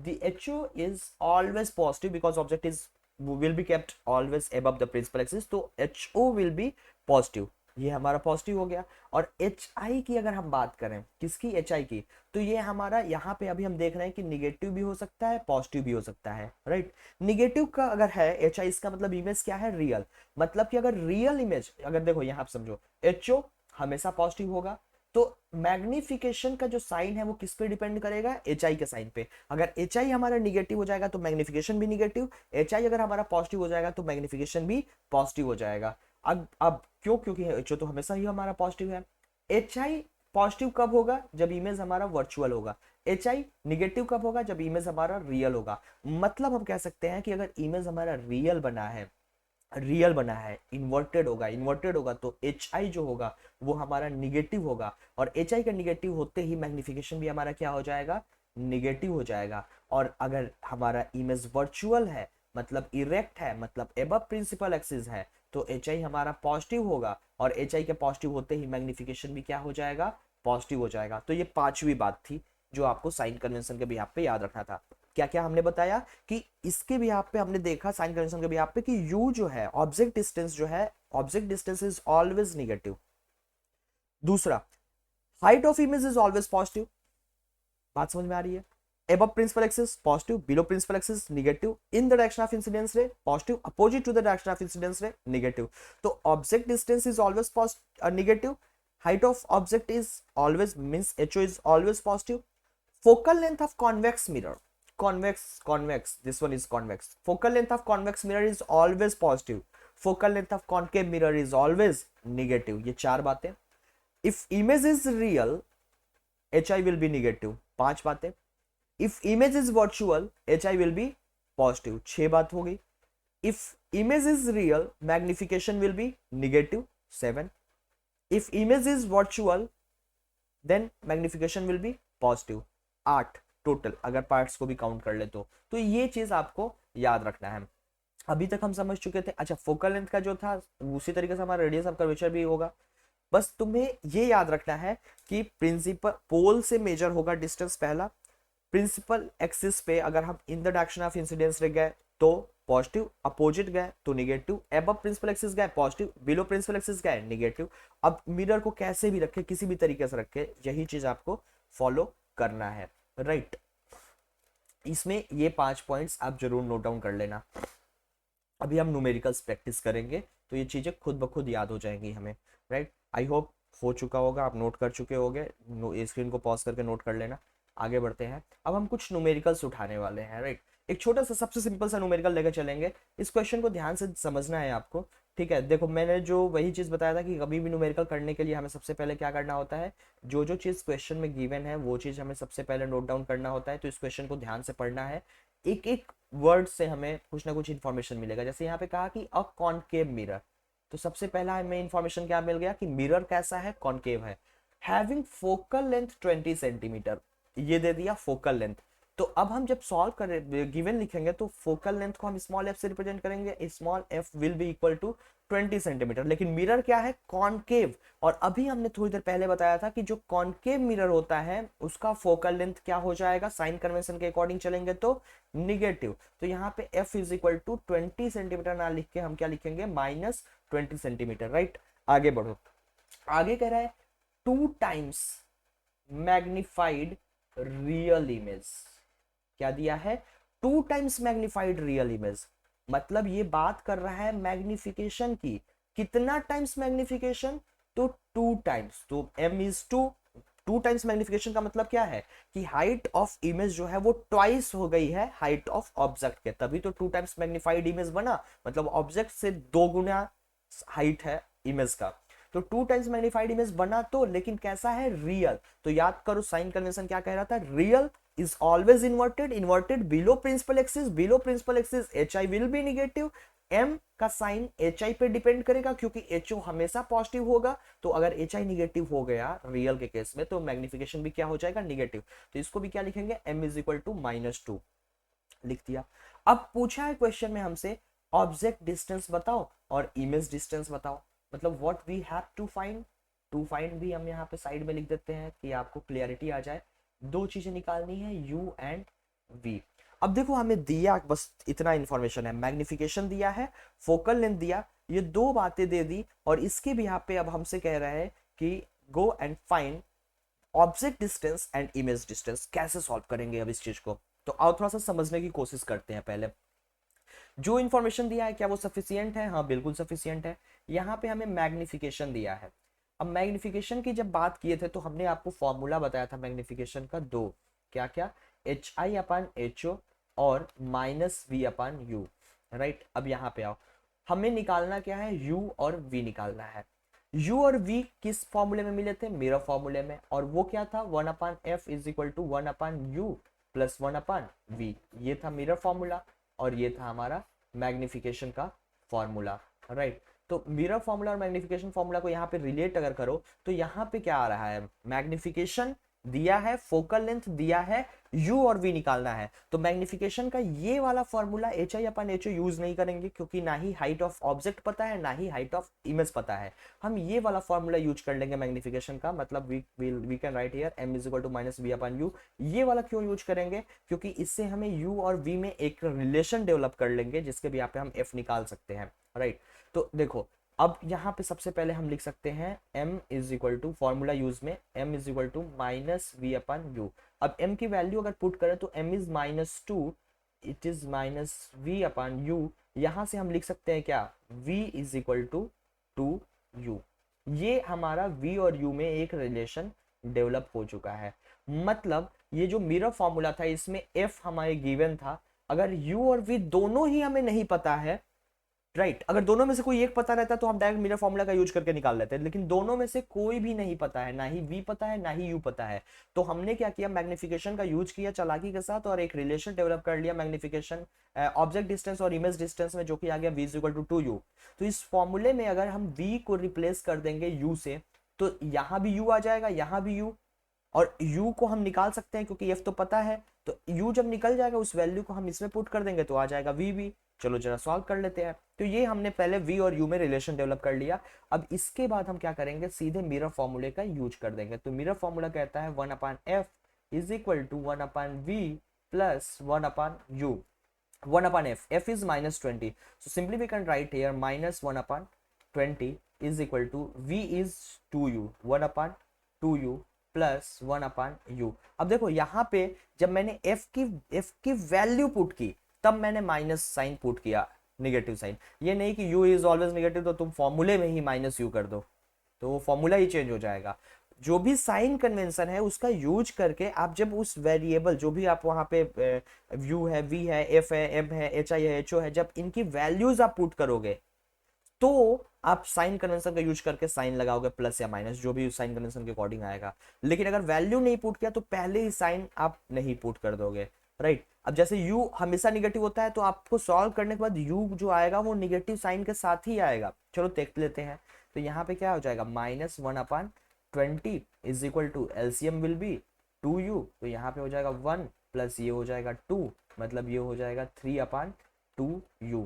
the HO is always positive because object is will be kept always above the principal axis, तो HO will be positive, ये हमारा पॉजिटिव हो गया। और HI की अगर हम बात करें, किसकी, HI की, तो ये हमारा यहाँ पे अभी हम देख रहे हैं कि निगेटिव भी हो सकता है पॉजिटिव भी हो सकता है, राइट। निगेटिव का अगर है HI, इसका मतलब इमेज क्या है, रियल। मतलब कि अगर रियल इमेज, अगर देखो यहाँ आप समझो HO हमेशा पॉजिटिव होगा, तो मैग्निफिकेशन का जो साइन है वो किस पे डिपेंड करेगा, HI के साइन पे। अगर HI हमारा निगेटिव हो जाएगा तो मैग्निफिकेशन भी निगेटिव, HI अगर हमारा पॉजिटिव हो जाएगा तो मैग्निफिकेशन भी पॉजिटिव हो जाएगा। अब क्यों, क्योंकि HO तो हमेशा ही हमारा पॉजिटिव है। HI पॉजिटिव कब होगा, जब इमेज हमारा वर्चुअल होगा। HI निगेटिव कब होगा, जब इमेज हमारा रियल होगा। मतलब हम कह सकते हैं कि अगर इमेज हमारा रियल बना है, रियल बना है, इन्वर्टेड होगा, इन्वर्टेड होगा तो HI जो होगा वो हमारा निगेटिव होगा, और HI का निगेटिव होते ही मैग्निफिकेशन भी हमारा क्या हो जाएगा, निगेटिव हो जाएगा। और अगर हमारा इमेज वर्चुअल है, मतलब इरेक्ट है, मतलब एबव प्रिंसिपल एक्सिस है, तो HI हमारा पॉजिटिव होगा, और HI के पॉजिटिव होते ही मैग्निफिकेशन भी क्या हो जाएगा, पॉजिटिव हो जाएगा। तो ये पांचवी बात थी जो आपको साइन कन्वेंशन के भी यहाँ पे याद रखना था। क्या क्या हमने बताया कि इसके भी यहाँ पे हमने देखा साइन कन्वेंशन के भी यहाँ पे कि u जो है ऑब्जेक्ट डिस्टेंस जो है, object distance is always negative. दूसरा, height of image is always positive. बात समझ में आ रही है? above principal axis positive, below principal axis negative, in the direction of incidence ray positive, opposite to the direction of incidence ray negative. तो object distance is always negative, height of object is always means HO is always positive, focal length of convex mirror, convex, this one is convex, focal length of convex mirror is always positive, focal length of concave mirror is always negative। ये चार बातें। if image is real HI will be negative, पांच बातें। if image is virtual HI will be positive, 6 बात हो गई। if image is real magnification will be negative, 7। if image is virtual then magnification will be positive, 8 total, अगर पार्ट्स को भी काउंट कर ले तो ये चीज आपको याद रखना है। अभी तक हम समझ चुके थे। अच्छा, फोकल लेंथ का जो था उसी तरीके से हमारा रेडियस ऑफ कर्वेचर भी होगा। बस तुम्हें ये याद रखना है कि प्रिंसिपल पोल से मेजर होगा डिस्टेंस पहला, प्रिंसिपल एक्सिस पे अगर हम इन द डायरेक्शन ऑफ इंसिडेंस गए तो पॉजिटिव, अपोजिट गए तो नेगेटिव, अबव प्रिंसिपल एक्सिस गए पॉजिटिव, बिलो प्रिंसिपल एक्सिस गए नेगेटिव। अब मिरर को कैसे भी रखे, किसी भी तरीके से रखे, यही चीज आपको फॉलो करना है, राइट। इसमें ये 5 पॉइंट्स आप जरूर नोट डाउन कर लेना। अभी हम न्यूमेरिकल्स प्रैक्टिस करेंगे तो ये चीजें खुद ब खुद याद हो जाएंगी हमें, राइट। आई होप हो चुका होगा, आप नोट कर चुके होंगे, स्क्रीन को पॉज करके नोट कर लेना। आगे बढ़ते हैं। अब हम कुछ न्यूमेरिकल्स उठाने वाले हैं, राइट। एक छोटा सा सबसे सिंपल सा न्यूमेरिकल लेकर चलेंगे। इस क्वेश्चन को ध्यान से समझना है आपको, ठीक है। देखो, मैंने जो वही चीज बताया था कि कभी भी न्यूमेरिकल करने के लिए हमें सबसे पहले क्या करना होता है, जो जो चीज क्वेश्चन में गिवन है वो चीज हमें सबसे पहले नोट डाउन करना होता है। तो इस क्वेश्चन को ध्यान से पढ़ना है, एक एक वर्ड से हमें कुछ ना कुछ इन्फॉर्मेशन मिलेगा। जैसे यहाँ पे कहा कि अ कॉनकेव मिरर, तो सबसे पहला हमें इन्फॉर्मेशन क्या मिल गया कि मिरर कैसा है, कॉनकेव है, हैविंग फोकल लेंथ 20 सेंटीमीटर, ये दे दिया फोकल लेंथ। तो अब हम जब सॉल्व करें गिवन लिखेंगे तो फोकल लेंथ को हम स्मॉल एफ से रिप्रेजेंट करेंगे, small F will be equal to 20 centimetre. लेकिन मिरर क्या है, कॉनकेव, और अभी हमने थोड़ी देर पहले बताया था कि जो कॉनकेव मिरर होता है उसका फोकल लेंथ क्या हो जाएगा, साइन कन्वेंशन के अकॉर्डिंग चलेंगे तो निगेटिव। तो यहाँ पे F is equal to 20 centimetre ना लिख के हम क्या लिखेंगे, -20 सेंटीमीटर, राइट। आगे बढ़ो, आगे कह रहा है 2 टाइम्स मैग्निफाइड रियल इमेज, क्या दिया है, 2 टाइम्स मैग्निफाइड रियल इमेज। मतलब ये बात कर रहा है मैग्निफिकेशन की, कितना टाइम्स मैग्निफिकेशन, तो 2 टाइम्स। तो m इज 2 टाइम्स मैग्निफिकेशन का मतलब क्या है कि हाइट ऑफ इमेज जो है वो ट्वाइस हो गई है हाइट ऑफ ऑब्जेक्ट के, तभी तो 2 टाइम्स मैग्निफाइड इमेज बना। मतलब ऑब्जेक्ट से 2 गुना हाइट है इमेज का, तो 2 टाइम्स मैग्निफाइड इमेज बना तो, लेकिन कैसा है, रियल। तो याद करो साइन कन्वेंशन क्या कह रहा था, real is always inverted below principal axis HI will be negative, m का साइन HI पे डिपेंड करेगा क्योंकि HO हमेशा पॉजिटिव होगा। तो अगर HI निगेटिव हो गया रियल के केस में तो मैग्निफिकेशन भी क्या हो जाएगा, निगेटिव। तो इसको भी क्या लिखेंगे, m इज इक्वल टू -2 लिख दिया। अब पूछा है क्वेश्चन में हमसे ऑब्जेक्ट डिस्टेंस बताओ और इमेज डिस्टेंस बताओ, मतलब what we have to find भी हम यहाँ पे साइड में लिख देते हैं कि आपको क्लियरिटी आ जाए। दो चीजें निकालनी है, u एंड v। अब देखो हमें दिया बस इतना इंफॉर्मेशन है, मैग्निफिकेशन दिया है, फोकल लेंथ दिया, ये 2 बातें दे दी, और इसके भी यहाँ पे अब हमसे कह रहा है कि go and find object distance and image distance. कैसे सॉल्व करेंगे अब इस चीज को, तो आओ थोड़ा सा समझने की कोशिश करते हैं। पहले जो इंफॉर्मेशन दिया है क्या वो सफिशियंट है, हाँ बिल्कुल सफिशियंट है। यहाँ पे हमें मैग्निफिकेशन दिया है। अब मैग्निफिकेशन की जब बात किए थे तो हमने आपको फॉर्मूला बताया था मैग्निफिकेशन का, 2 क्या क्या, HI/HO और -V/U, राइट। अब यहाँ पे आओ, हमें निकालना क्या है, U और V निकालना है। U और V किस फॉर्मूले में मिले थे, मिरर फॉर्मूले में, और वो क्या था, 1/f is equal to 1/U plus 1/V, ये था मिरर फॉर्मूला, और ये था हमारा मैग्निफिकेशन का फॉर्मूला, राइट। तो मिरर फॉर्मूला और मैग्निफिकेशन फॉर्मूला को यहाँ पे रिलेट अगर करो तो यहाँ पे क्या आ रहा है, मैग्निफिकेशन दिया है, फोकल लेंथ दिया है, u और v निकालना है। तो मैग्निफिकेशन का ये वाला फॉर्मूला HI/HO यूज नहीं करेंगे, क्योंकि ना ही हाइट ऑफ ऑब्जेक्ट पता है, ना ही हाइट ऑफ इमेज पता है। हम ये वाला फॉर्मूला यूज कर लेंगे मैग्निफिकेशन का, मतलब we can write here m - v/u। ये वाला क्यों यूज करेंगे? क्योंकि इससे हमें u और v में एक रिलेशन डेवलप कर लेंगे, जिसके भी यहाँ पे हम f निकाल सकते हैं, राइट। तो देखो, अब यहाँ पे सबसे पहले हम लिख सकते हैं m is equal to, formula use में m is equal to -v/u। अब m की वैल्यू अगर पुट करें तो m is -2, it is -v/u। यहाँ से हम लिख सकते हैं क्या, v is equal to 2u। ये हमारा v और u में एक रिलेशन डेवलप हो चुका है। मतलब ये जो मिरर फॉर्मूला था, इसमें f हमारे गिवन था। अगर u और v दोनों ही हमें नहीं पता है, राइट, अगर दोनों में से कोई एक पता रहता तो हम डायरेक्ट मिरर फॉर्मूला का यूज करके निकाल लेते हैं, लेकिन दोनों में से कोई भी नहीं पता है, ना ही v पता है, ना ही u पता है। तो हमने क्या किया, मैग्निफिकेशन का यूज किया चालाकी के साथ, और एक रिलेशन डेवलप कर लिया मैग्निफिकेशन ऑब्जेक्ट डिस्टेंस और इमेज डिस्टेंस में, जो कि आ गया v = 2u। तो इस फॉर्मूले में अगर हम v को रिप्लेस कर देंगे u से, तो यहाँ भी u आ जाएगा, यहाँ भी u, और u को हम निकाल सकते हैं क्योंकि f तो पता है। तो u जब निकल जाएगा, उस वैल्यू को हम इसमें पुट कर देंगे तो आ जाएगा v भी। चलो जरा सॉल्व कर लेते हैं। तो ये हमने पहले v और u में रिलेशन डेवलप कर लिया। अब इसके बाद हम क्या करेंगे, सीधे मिरर फॉर्मूले का यूज कर देंगे। तो मिरर फॉर्मूला कहता है 1/f is equal to 1/v plus 1/u। 1/f, f is -20, so simply we can write here -1/20 is equal to v is 2u, 1/2u plus 1/u। अब देखो यहाँ पे जब मैंने f की वैल्यू पुट की, तब मैंने माइनस साइन पुट किया, नेगेटिव साइन। ये नहीं कि u इज ऑलवेज नेगेटिव तो तुम फॉर्मूले में ही -u कर दो, तो वो फॉर्मूला ही चेंज हो जाएगा। जो भी साइन कन्वेंशन है उसका यूज करके आप जब उस वेरिएबल, जो भी आप वहां पे u है, v है, f है, m है, hi है, ho है, जब इनकी वैल्यूज आप पुट करोगे तो आप साइन कन्वेंशन का यूज करके साइन लगाओगे, प्लस या माइनस, जो भी साइन कन्वेंशन के अकॉर्डिंग आएगा। लेकिन अगर वैल्यू नहीं पुट किया तो पहले ही साइन आप नहीं पुट कर दोगे, राइट। अब जैसे u हमेशा निगेटिव होता है, तो आपको सॉल्व करने के बाद u जो आएगा वो निगेटिव साइन के साथ ही आएगा। चलो देख लेते हैं। तो यहाँ पे क्या हो जाएगा, -1/20 is equal to LCM will be 2u। तो यहाँ पे हो जाएगा 1 प्लस ये हो जाएगा 2, मतलब ये हो जाएगा 3/2u।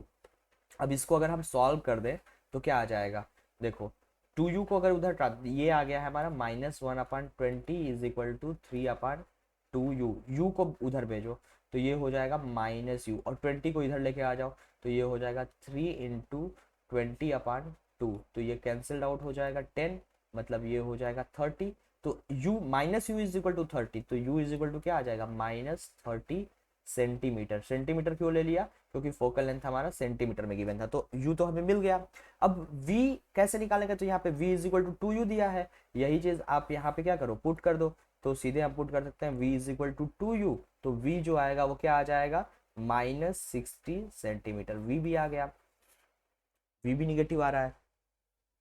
अब इसको अगर हम सॉल्व कर दें तो क्या आ जाएगा, देखो 2u को अगर उधर, ये आ गया है हमारा -1/20 is equal to 3/2u। u को उधर भेजो तो ये हो जाएगा -u, और 20 को इधर लेके आ जाओ तो ये हो जाएगा 3 × 20/2। तो ये कैंसिल्ड आउट हो जाएगा 10, मतलब ये हो जाएगा 30। तो u -u is equal to 30, तो u इज इक्वल टू क्या आ जाएगा, -30 सेंटीमीटर। सेंटीमीटर क्यों ले लिया, क्योंकि फोकल लेंथ हमारा सेंटीमीटर में गिवन था। तो u तो हमें मिल गया। अब v कैसे निकालेंगे, तो यहाँ पे v is equal to 2u दिया है, यही चीज आप यहाँ पे क्या करो, पुट कर दो। तो सीधे हम पुट कर सकते हैं v is equal to 2u। तो v जो आएगा वो क्या आ जाएगा, -60 सेंटीमीटर। v भी आ गया, v भी निगेटिव आ रहा है।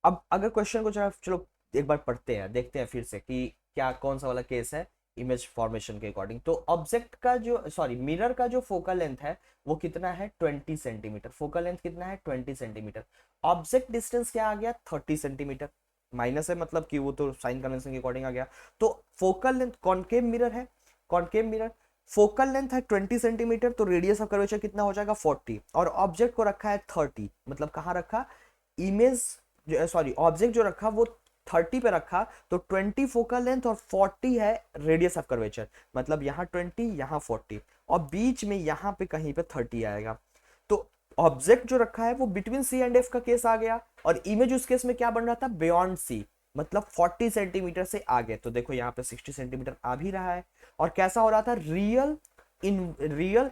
अब अगर क्वेश्चन को चलो एक बार पढ़ते हैं, देखते हैं फिर से कि क्या कौन सा वाला केस है इमेज फॉर्मेशन के अकॉर्डिंग। तो ऑब्जेक्ट का जो, सॉरी, मिरर का जो फोकल लेंथ है वो कितना है, 20 सेंटीमीटर। फोकल लेंथ कितना है, 20 सेंटीमीटर। ऑब्जेक्ट डिस्टेंस क्या आ गया, 30 सेंटीमीटर। माइनस है मतलब कि वो तो साइन कन्वेंशन के अकॉर्डिंग आ गया। तो फोकल लेंथ, कॉनकेव मिरर है, कॉनकेव मिरर, फोकल लेंथ है 20 सेंटीमीटर, तो रेडियस ऑफ कर्वेचर कितना हो जाएगा, 40। और ऑब्जेक्ट को रखा है 30, मतलब कहाँ रखा, इमेज, सॉरी, ऑब्जेक्ट जो रखा वो 30 पे रखा, तो 20 फोकल लेंथ और 40 है रेडियस ऑफ कर्वेचर, मतलब यहाँ 20 यहाँ 40, और बीच में यहाँ पे कहीं पे 30 आएगा। तो ऑब्जेक्ट जो रखा है वो बिटवीन सी एंड एफ का केस आ गया, और इमेज उस केस में क्या बन रहा था, बियॉन्ड सी, मतलब 40 सेंटीमीटर से आगे। तो देखो यहाँ पे 60 सेंटीमीटर आ भी रहा है। और कैसा हो रहा था, रियल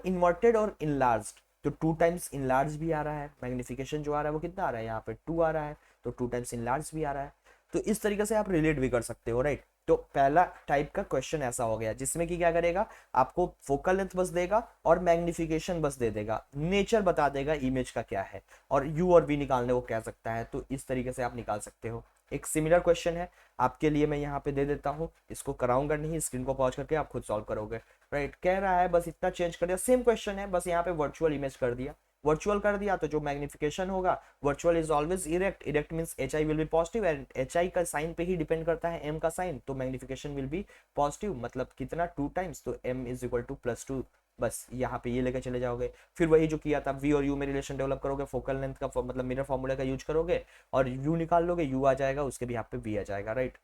इन्वर्टेड और इनलार्ज्ड। तो 2 टाइम्स इनलार्ज भी आ रहा है, मैग्निफिकेशन जो आ रहा है वो कितना आ रहा है, यहाँ पे 2 आ रहा है, तो 2 टाइम्स इनलार्ज भी आ रहा है। तो इस तरीके से आप रिलेट भी कर सकते हो, राइट। तो पहला टाइप का क्वेश्चन ऐसा हो गया, जिसमें कि क्या करेगा, आपको फोकल लेंथ बस देगा और मैग्निफिकेशन बस दे देगा, नेचर बता देगा इमेज का क्या है, और यू और वी निकालने को कह सकता है। तो इस तरीके से आप निकाल सकते हो। एक सिमिलर क्वेश्चन है आपके लिए, मैं यहाँ पे दे देता हूँ, इसको कराऊंगा नहीं, स्क्रीन को पॉज करके आप खुद सॉल्व करोगे, राइट। कह रहा है बस इतना चेंज कर दिया, सेम क्वेश्चन है, बस यहाँ पे वर्चुअल इमेज कर दिया, वर्चुअल कर दिया तो जो मैग्निफिकेशन होगा, virtual is always erect, erect means H I will be positive and H I का साइन पे ही डिपेंड करता है एम का साइन, तो मैग्निफिकेशन विल बी पॉजिटिव, मतलब कितना 2 टाइम्स, तो m इज इक्वल टू +2, बस यहाँ पे ये लेकर चले जाओगे। फिर वही जो किया था वी और यू में रिलेशन डेवलप करोगे, फोकल लेंथ का मतलब मिरर फॉर्मूला का यूज करोगे और यू निकाल लोगे, यू आ जाएगा, उसके भी यहाँ पे वी आ जाएगा, राइट।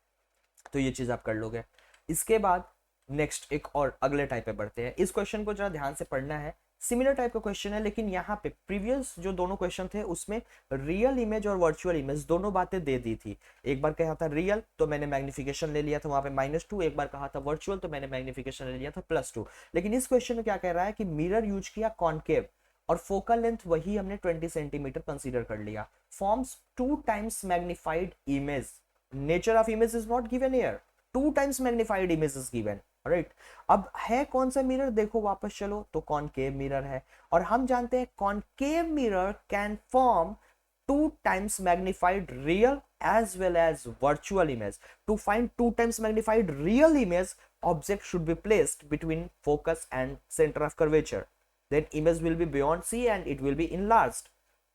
तो ये चीज आप कर लोगे। इसके बाद नेक्स्ट एक और अगले टाइप पे बढ़ते हैं। इस क्वेश्चन को जरा ध्यान से पढ़ना है, सिमिलर टाइप का क्वेश्चन है, लेकिन यहाँ पे प्रीवियस जो दोनों क्वेश्चन थे उसमें रियल इमेज और वर्चुअल इमेज दोनों बातें दे दी थी। एक बार कहा था रियल तो मैंने मैग्निफिकेशन ले लिया था वहां पे -2, एक बार कहा था वर्चुअल तो मैंने मैग्निफिकेशन ले लिया था +2। लेकिन इस क्वेश्चन में क्या कह रहा है कि मिरर यूज किया कॉनकेव और फोकल लेंथ वही हमने 20 सेंटीमीटर कंसीडर कर लिया, forms 2 times magnified image, nature of image is not given here, 2 times magnified image is given, right. अब है कौन सा मिरर, देखो वापस चलो, तो कॉनकेव मिरर है, और हम जानते हैं concave mirror can form 2 times magnified real as well as virtual image. To find 2 times magnified real image, object should be placed between focus and center of curvature. Then image will be beyond C and it will be enlarged.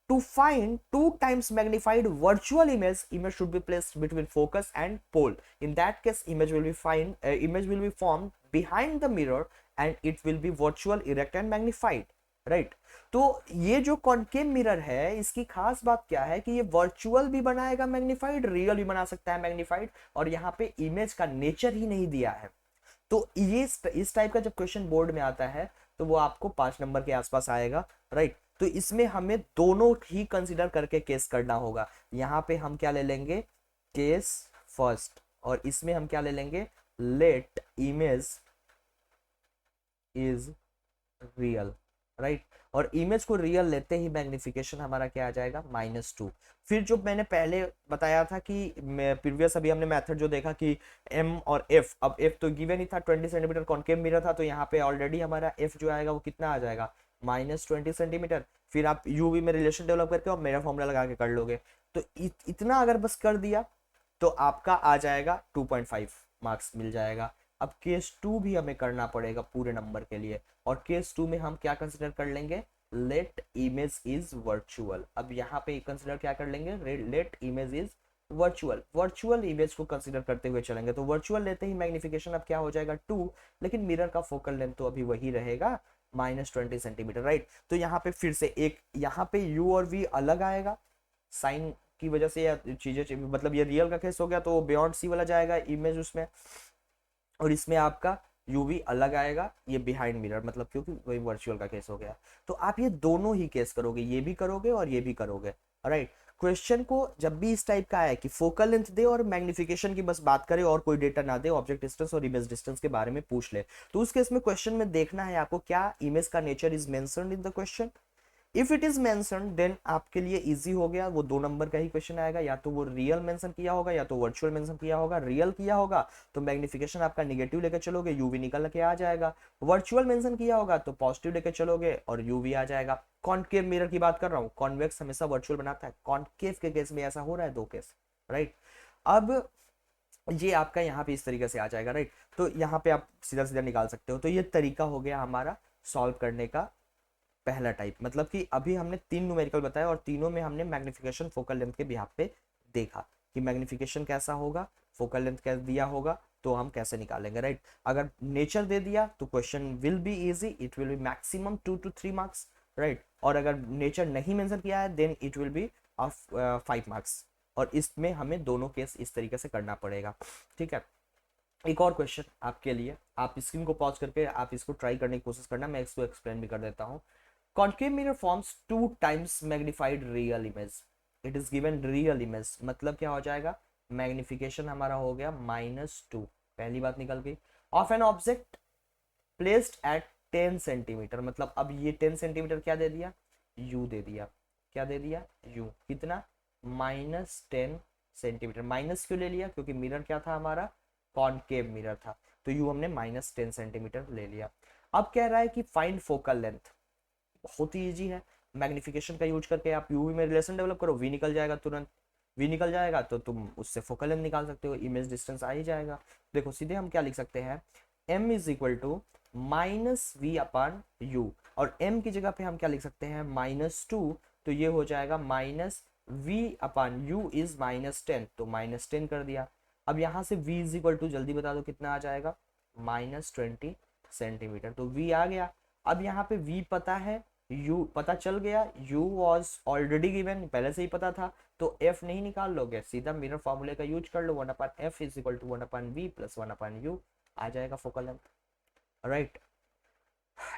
To find 2 times magnified virtual image, image should be placed between focus and pole. In that case, image will be formed behind the mirror and it will be virtual, erect and magnified. Right. तो ये जो कॉनकेव मिरर है इसकी खास बात क्या है कि ये वर्चुअल भी बनाएगा मैग्नीफाइड, रियल भी बना सकता है मैग्नीफाइड, और यहाँ पे इमेज का नेचर ही नहीं दिया है। तो ये इस टाइप का जब क्वेश्चन बोर्ड में आता है तो वो आपको 5 नंबर के आसपास आएगा, राइट। तो इसमें हमें दोनों ही कंसिडर करके केस करना होगा। यहाँ पे हम क्या ले लेंगे, केस फर्स्ट, और इसमें हम क्या ले लेंगे, let image is real, right. और इमेज को रियल लेते ही मैग्निफिकेशन हमारा क्या आ जाएगा, -2। फिर जो मैंने पहले बताया था कि प्रीवियस अभी हमने मेथड जो देखा कि m और f, अब f तो गिवन ही था 20 सेंटीमीटर कॉनकेव मिरर था, तो यहाँ पे ऑलरेडी हमारा f जो आएगा वो कितना आ जाएगा, -20 सेंटीमीटर। फिर आप uv में रिलेशन डेवलप करके और मेरा फॉर्मूला लगा के कर लोगे, तो इतना अगर बस कर दिया तो आपका आ जाएगा 2.5 मार्क्स मिल जाएगा। अब केस 2 भी हमें करना पड़ेगा पूरे नंबर के लिए, और केस 2 में हम क्या कंसिडर कर लेंगे, लेट इमेज इज वर्चुअल। अब यहाँ पे कंसिडर क्या कर लेंगे, let image is virtual, virtual image को कंसिडर करते हुए चलेंगे। तो वर्चुअल लेते ही मैग्निफिकेशन अब क्या हो जाएगा 2, लेकिन मिरर का फोकल लेंथ तो अभी वही रहेगा -20 सेंटीमीटर, राइट। तो यहाँ पे फिर से एक यहाँ पे u और v अलग आएगा साइन की वजह से, या चीजें मतलब ये रियल का केस हो गया तो बियॉन्ड सी वाला जाएगा इमेज उसमें, और इसमें आपका यूवी अलग आएगा, ये बिहाइंड मिरर, मतलब क्योंकि वही वर्चुअल का केस हो गया। तो आप ये दोनों ही केस करोगे, ये भी करोगे और ये भी करोगे, राइट। क्वेश्चन को जब भी इस टाइप का आए कि फोकल लेंथ दे और मैग्निफिकेशन की बस बात करे और कोई डेटा ना दे, ऑब्जेक्ट डिस्टेंस और इमेज डिस्टेंस के बारे में पूछ ले, तो उस केस में क्वेश्चन में देखना है आपको क्या इमेज का nature is mentioned in the question. If it is mention then आपके लिए इजी हो गया, वो 2 नंबर का ही क्वेश्चन आएगा, या तो वो रियल मेंशन किया होगा या तो वर्चुअल मेंशन किया होगा। रियल किया होगा तो मैग्निफिकेशन आपका निगेटिव लेकर चलोगे, यूवी निकल के आ जाएगा। वर्चुअल मेंशन किया होगा तो पॉजिटिव लेकर चलोगे और यूवी आ जाएगा। कॉनकेव मिरर की बात कर रहा हूँ, कॉन्वेक्स हमेशा वर्चुअल बनाता है, कॉनकेव के केस में ऐसा हो रहा है 2 केस, राइट। अब ये आपका यहाँ पे इस तरीके से आ जाएगा, राइट। तो यहाँ पे आप सीधा सीधा निकाल सकते हो। तो ये तरीका हो गया हमारा सॉल्व करने का पहला टाइप, मतलब कि अभी हमने 3 न्यूमेरिकल बताया और तीनों में हमने मैग्निफिकेशन फोकल लेंथ के बिहाफ पे देखा कि मैग्निफिकेशन कैसा होगा, फोकल लेंथ कैसे दिया होगा तो हम कैसे निकालेंगे, राइट। अगर नेचर दे दिया तो question will be easy, it will be maximum 2 to 3 marks, right. और अगर नेचर नहीं मेंशन किया है then it will be of 5 marks, और इसमें हमें दोनों केस इस तरीके से करना पड़ेगा, ठीक है। एक और क्वेश्चन आपके लिए, आप स्क्रीन को पॉज करके आप इसको ट्राई करने की कोशिश करना, मैं इसको एक्सप्लेन भी कर देता हूँ। Concave mirror forms 2 times magnified real image. It is given real image, मतलब क्या हो जाएगा, मैग्निफिकेशन हमारा हो गया -2, पहली बात निकल गई। Of an object placed at 10 centimetre, मतलब अब ये 10 सेंटीमीटर क्या दे दिया, u दे दिया, क्या दे दिया, u, कितना, -10 सेंटीमीटर। माइनस क्यों ले लिया, क्योंकि मिरर क्या था हमारा, कॉनकेव मिरर था, तो u हमने -10 सेंटीमीटर ले लिया। अब कह रहा है कि फाइंड फोकल लेंथ, बहुत ही इजी है, मैग्निफिकेशन का यूज करके आप यूवी में रिलेशन डेवलप करो, वी निकल जाएगा तुरंत, वी निकल जाएगा तो तुम उससे फोकल लेंथ निकाल सकते हो, इमेज डिस्टेंस आ ही जाएगा। देखो सीधे हम क्या लिख सकते हैं, m is equal to minus V upon U, और m की जगह पे हम क्या लिख सकते हैं -2, तो ये हो जाएगा minus v upon you is -10, तो -10 कर दिया। अब यहाँ से v इज इक्वल टू जल्दी बता दो कितना आ जाएगा, -20 सेंटीमीटर, तो v आ गया। अब यहाँ पे v पता है, u पता चल गया, u वॉज ऑलरेडी गिवन, पहले से ही पता था, तो f नहीं निकाल लोगे, सीधा मिरर फॉर्मूले का यूज कर लो, 1/f is equal to 1/v plus 1/u आ जाएगा focal length, right.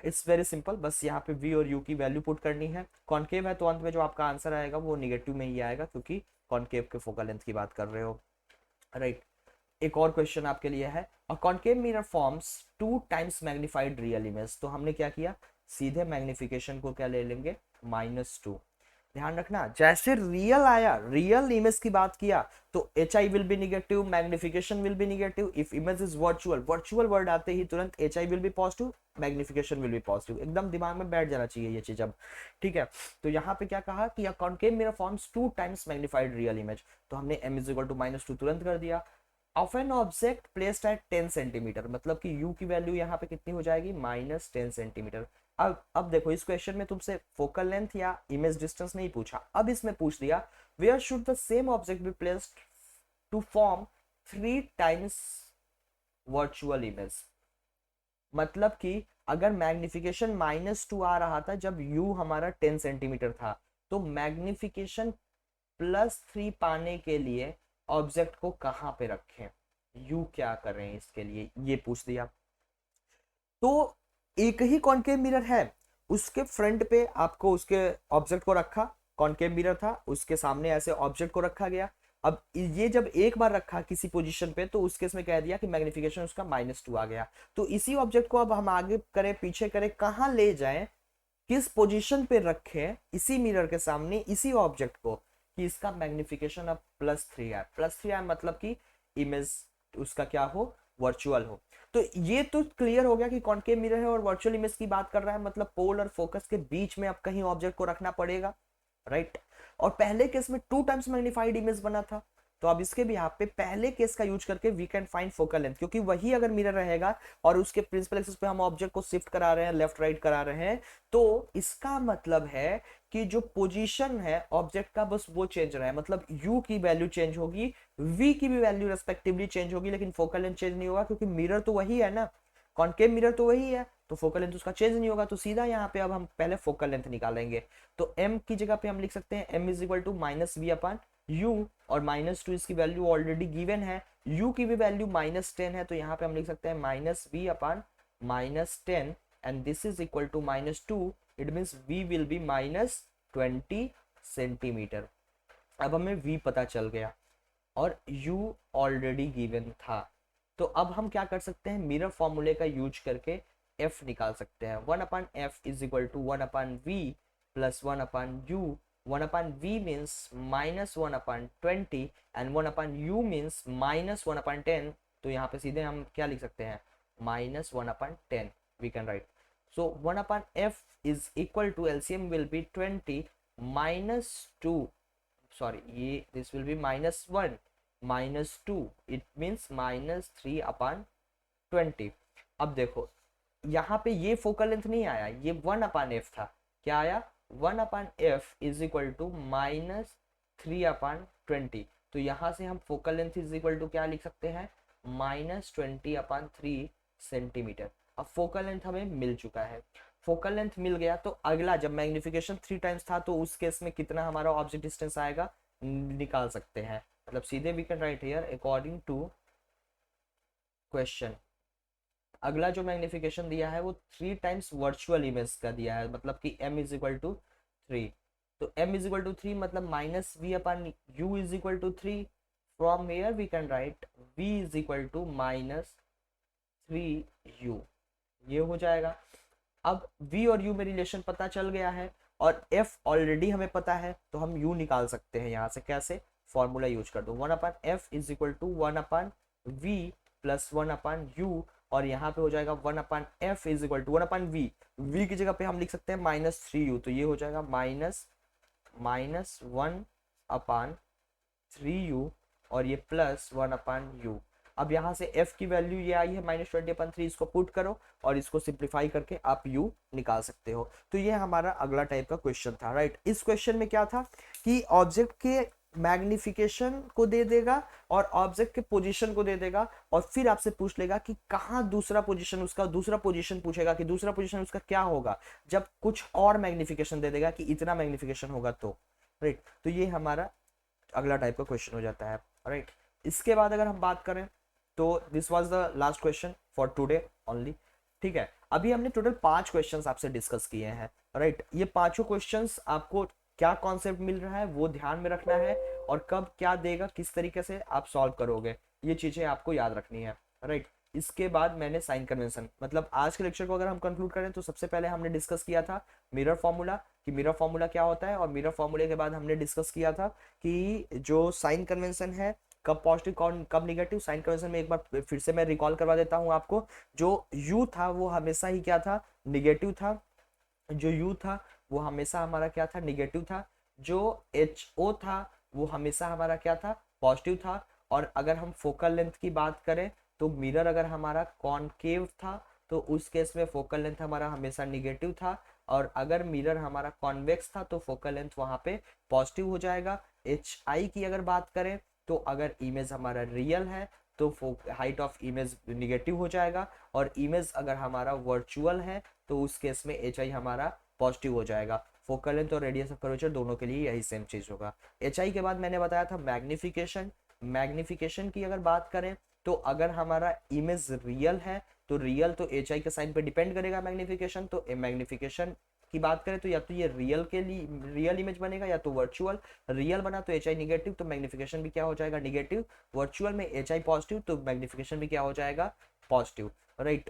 It's very simple, बस यहाँ पे v और u की वैल्यू पुट करनी है। कॉन्केव है तो अंत में जो आपका आंसर आएगा वो निगेटिव में ही आएगा, क्योंकि कॉन्केव के फोकल लेंथ की बात कर रहे हो, राइट। एक और क्वेश्चन आपके लिए है, a concave mirror forms 2 times magnified real image, तो हमने क्या किया, सीधे मैग्निफिकेशन को क्या ले लेंगे, -2। ध्यान रखना, जैसे रियल आया, रियल इमेज की बात किया, तो H I will be negative, magnification will be negative. If image is virtual, virtual word आते ही तुरंत H I will be positive, magnification will be positive, एकदम दिमाग में बैठ जाना चाहिए ये चीज अब, ठीक है। तो यहाँ पे क्या कहा कि concave mirror forms 2 times magnified real image, तो हमने m इज इक्वल टू -2 तुरंत कर दिया। Of an object placed at 10 centimetre, मतलब कि u की वैल्यू यहाँ पे कितनी हो जाएगी, -10 सेंटीमीटर। अब देखो, इस क्वेश्चन में तुमसे फोकल लेंथ या इमेज डिस्टेंस नहीं पूछा, अब इसमें पूछ दिया where should the same object be placed to form 3 times virtual image. मतलब कि अगर मैग्निफिकेशन -2 आ रहा था जब u हमारा 10 सेंटीमीटर था, तो मैग्निफिकेशन +3 पाने के लिए ऑब्जेक्ट को कहां पे रखें, u क्या कर रहे हैं इसके लिए, ये पूछ दिया। तो एक ही कॉन्केव मिरर है, उसके फ्रंट पे आपको उसके ऑब्जेक्ट को रखा, कॉन्केव मिरर था, उसके सामने ऐसे ऑब्जेक्ट को रखा गया। अब ये जब एक बार रखा किसी पोजीशन पे, तो उस केस में कह दिया कि मैग्निफिकेशन उसका -2 आ गया। तो इसी ऑब्जेक्ट को अब हम आगे करें पीछे करें, कहां ले जाएं, किस पोजीशन पे रखें इसी मिरर के सामने इसी ऑब्जेक्ट को, कि इसका मैग्निफिकेशन अब +3 आए, +3 आए मतलब कि इमेज उसका क्या हो, वर्चुअल हो। तो ये तो क्लियर हो गया कि कॉन्केव मिरर है और वर्चुअल इमेज की बात कर रहा है, मतलब पोल और फोकस के बीच में अब कहीं ऑब्जेक्ट को रखना पड़ेगा, राइट। और पहले केस में 2 टाइम्स मैग्निफाइड इमेज बना था, तो अब इसके भी यहाँ पे पहले केस का यूज करके we can find focal length, क्योंकि वही अगर मिरर रहेगा और उसके प्रिंसिपल एक्सिस पे हम ऑब्जेक्ट को शिफ्ट करा रहे हैं, लेफ्ट राइट करा रहे हैं, तो इसका मतलब है कि जो पोजीशन है ऑब्जेक्ट का बस वो चेंज रहा है, मतलब u की वैल्यू चेंज होगी, v की भी वैल्यू रेस्पेक्टिवली चेंज होगी, लेकिन फोकल लेंथ चेंज नहीं होगा, क्योंकि मिरर तो वही है ना, कॉन्केव मिरर तो वही है, तो फोकल लेंथ उसका चेंज नहीं होगा। तो सीधा यहाँ पे अब हम पहले फोकल लेंथ निकालेंगे, तो m की जगह पे हम लिख सकते हैं m is equal to -v upon u, और -2 इसकी वैल्यू ऑलरेडी गिवन है, u की भी वैल्यू -10 है, तो यहाँ पे हम लिख सकते हैं -v upon -10, and this is equal to -2, it means v will be -20 centimetre. अब हमें v पता चल गया और u ऑलरेडी गिवन था, तो अब हम क्या कर सकते हैं, मिरर फॉर्मूले का यूज करके f निकाल सकते हैं। 1/f is equal to 1/v plus 1/u। 1/v means -1/20 and 1/u means -1/10, तो यहाँ पे सीधे हम क्या लिख सकते हैं, -1/10 we can write. So 1/f is equal to LCM will be 20 -2, sorry, ये this will be -1 -2, it means -3/20। अब देखो यहाँ पे ये फोकल लेंथ नहीं आया, ये 1/f था, क्या आया, 1/f इज इक्वल टू -3/20, तो यहाँ से हम focal length is equal to क्या लिख सकते हैं, -20/3 सेंटीमीटर। अब फोकल लेंथ हमें मिल चुका है, फोकल लेंथ मिल गया, तो अगला जब मैग्निफिकेशन 3 टाइम्स था, तो उस केस में कितना हमारा ऑब्जेक्ट डिस्टेंस आएगा निकाल सकते हैं, मतलब सीधे we can write here according to question. अगला जो मैग्निफिकेशन दिया है वो 3 टाइम्स वर्चुअल इमेज का दिया है, मतलब कि m इज इक्वल टू 3, तो m इज इक्वल टू 3 मतलब -v upon u is equal to 3, from here we can write v is equal to -3u, ये हो जाएगा। अब v और u में रिलेशन पता चल गया है और f ऑलरेडी हमें पता है, तो हम u निकाल सकते हैं यहाँ से, कैसे, फॉर्मूला यूज कर दो, 1/f is equal to 1/v plus 1/u, और यहाँ पे हो जाएगा 1/f is equal to 1/v, v की जगह पे हम लिख सकते हैं -3u, तो ये हो जाएगा -1/3u, और ये +1/u। अब यहाँ से f की वैल्यू ये आई है -20/3, इसको पुट करो और इसको सिंप्लीफाई करके आप u निकाल सकते हो। तो ये हमारा अगला टाइप का क्वेश्चन था, राइट। इस क्वेश्चन में क्या था कि ऑब्जेक्ट के मैग्निफिकेशन को दे देगा और ऑब्जेक्ट के पोजीशन को दे देगा और फिर आपसे पूछ लेगा कि कहाँ दूसरा पोजीशन, उसका दूसरा पोजीशन पूछेगा कि दूसरा पोजीशन उसका क्या होगा जब कुछ और मैग्निफिकेशन दे देगा कि इतना मैग्निफिकेशन होगा तो, राइट। तो ये हमारा अगला टाइप का क्वेश्चन हो जाता है, राइट। इसके बाद अगर हम बात करें तो this was the last question for today only, ठीक है। अभी हमने टोटल 5 क्वेश्चंस आपसे डिस्कस किए हैं, राइट। ये पांचों क्वेश्चंस आपको क्या कॉन्सेप्ट मिल रहा है वो ध्यान में रखना है और कब क्या देगा किस तरीके से आप सॉल्व करोगे ये चीजें आपको याद रखनी है, राइट। इसके बाद मैंने साइन कन्वेंशन, मतलब आज के लेक्चर को अगर हम कंक्लूड करें तो सबसे पहले हमने डिस्कस किया था मिरर फॉर्मूला कि मिरर फॉर्मूला क्या होता है, और मिरर फॉर्मूले के बाद हमने डिस्कस किया था कि जो साइन कन्वेंशन है कब पॉजिटिव कब निगेटिव। साइन कन्वेंशन में एक बार फिर से मैं रिकॉल करवा देता हूं आपको, जो यू था वो हमेशा ही क्या था, निगेटिव था। जो यू था वो हमेशा हमारा क्या था, निगेटिव था। जो एच ओ था वो हमेशा हमारा क्या था, पॉजिटिव था। और अगर हम फोकल लेंथ की बात करें तो मिरर अगर हमारा कॉनकेव था तो उस केस में फोकल लेंथ हमारा हमेशा निगेटिव था, और अगर मिरर हमारा कॉन्वेक्स था तो फोकल लेंथ वहां पे पॉजिटिव हो जाएगा। एच आई की अगर बात करें तो अगर इमेज हमारा रियल है तो हाइट ऑफ इमेज निगेटिव हो जाएगा, और इमेज अगर हमारा वर्चुअल है तो उस केस में एच आई हमारा पॉजिटिव हो जाएगा। फोकल लेंथ और रेडियस ऑफ कर्वेचर दोनों के लिए यही सेम चीज होगा। एच आई के बाद मैंने बताया था मैग्निफिकेशन। मैग्निफिकेशन की अगर बात करें तो अगर हमारा इमेज रियल है तो रियल तो एच आई के साइन पे डिपेंड करेगा मैग्निफिकेशन। तो मैग्निफिकेशन की बात करें तो या तो ये रियल के लिए रियल इमेज बनेगा या तो वर्चुअल। रियल बना तो एच आई निगेटिव तो मैग्निफिकेशन भी क्या हो जाएगा, निगेटिव। वर्चुअल में एच आई पॉजिटिव तो मैग्निफिकेशन भी क्या हो जाएगा, पॉजिटिव, राइट।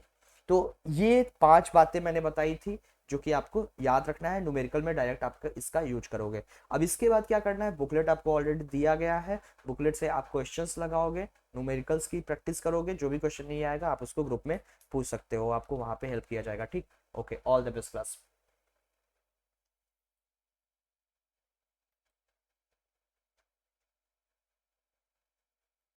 तो ये 5 बातें मैंने बताई थी जो कि आपको याद रखना है, न्यूमेरिकल में डायरेक्ट आप इसका यूज करोगे। अब इसके बाद क्या करना है, बुकलेट आपको ऑलरेडी दिया गया है, बुकलेट से आप क्वेश्चंस लगाओगे, न्यूमेरिकल्स की प्रैक्टिस करोगे, जो भी क्वेश्चन नहीं आएगा आप उसको ग्रुप में पूछ सकते हो, आपको वहां पे हेल्प किया जाएगा, ठीक। Okay, all the best class.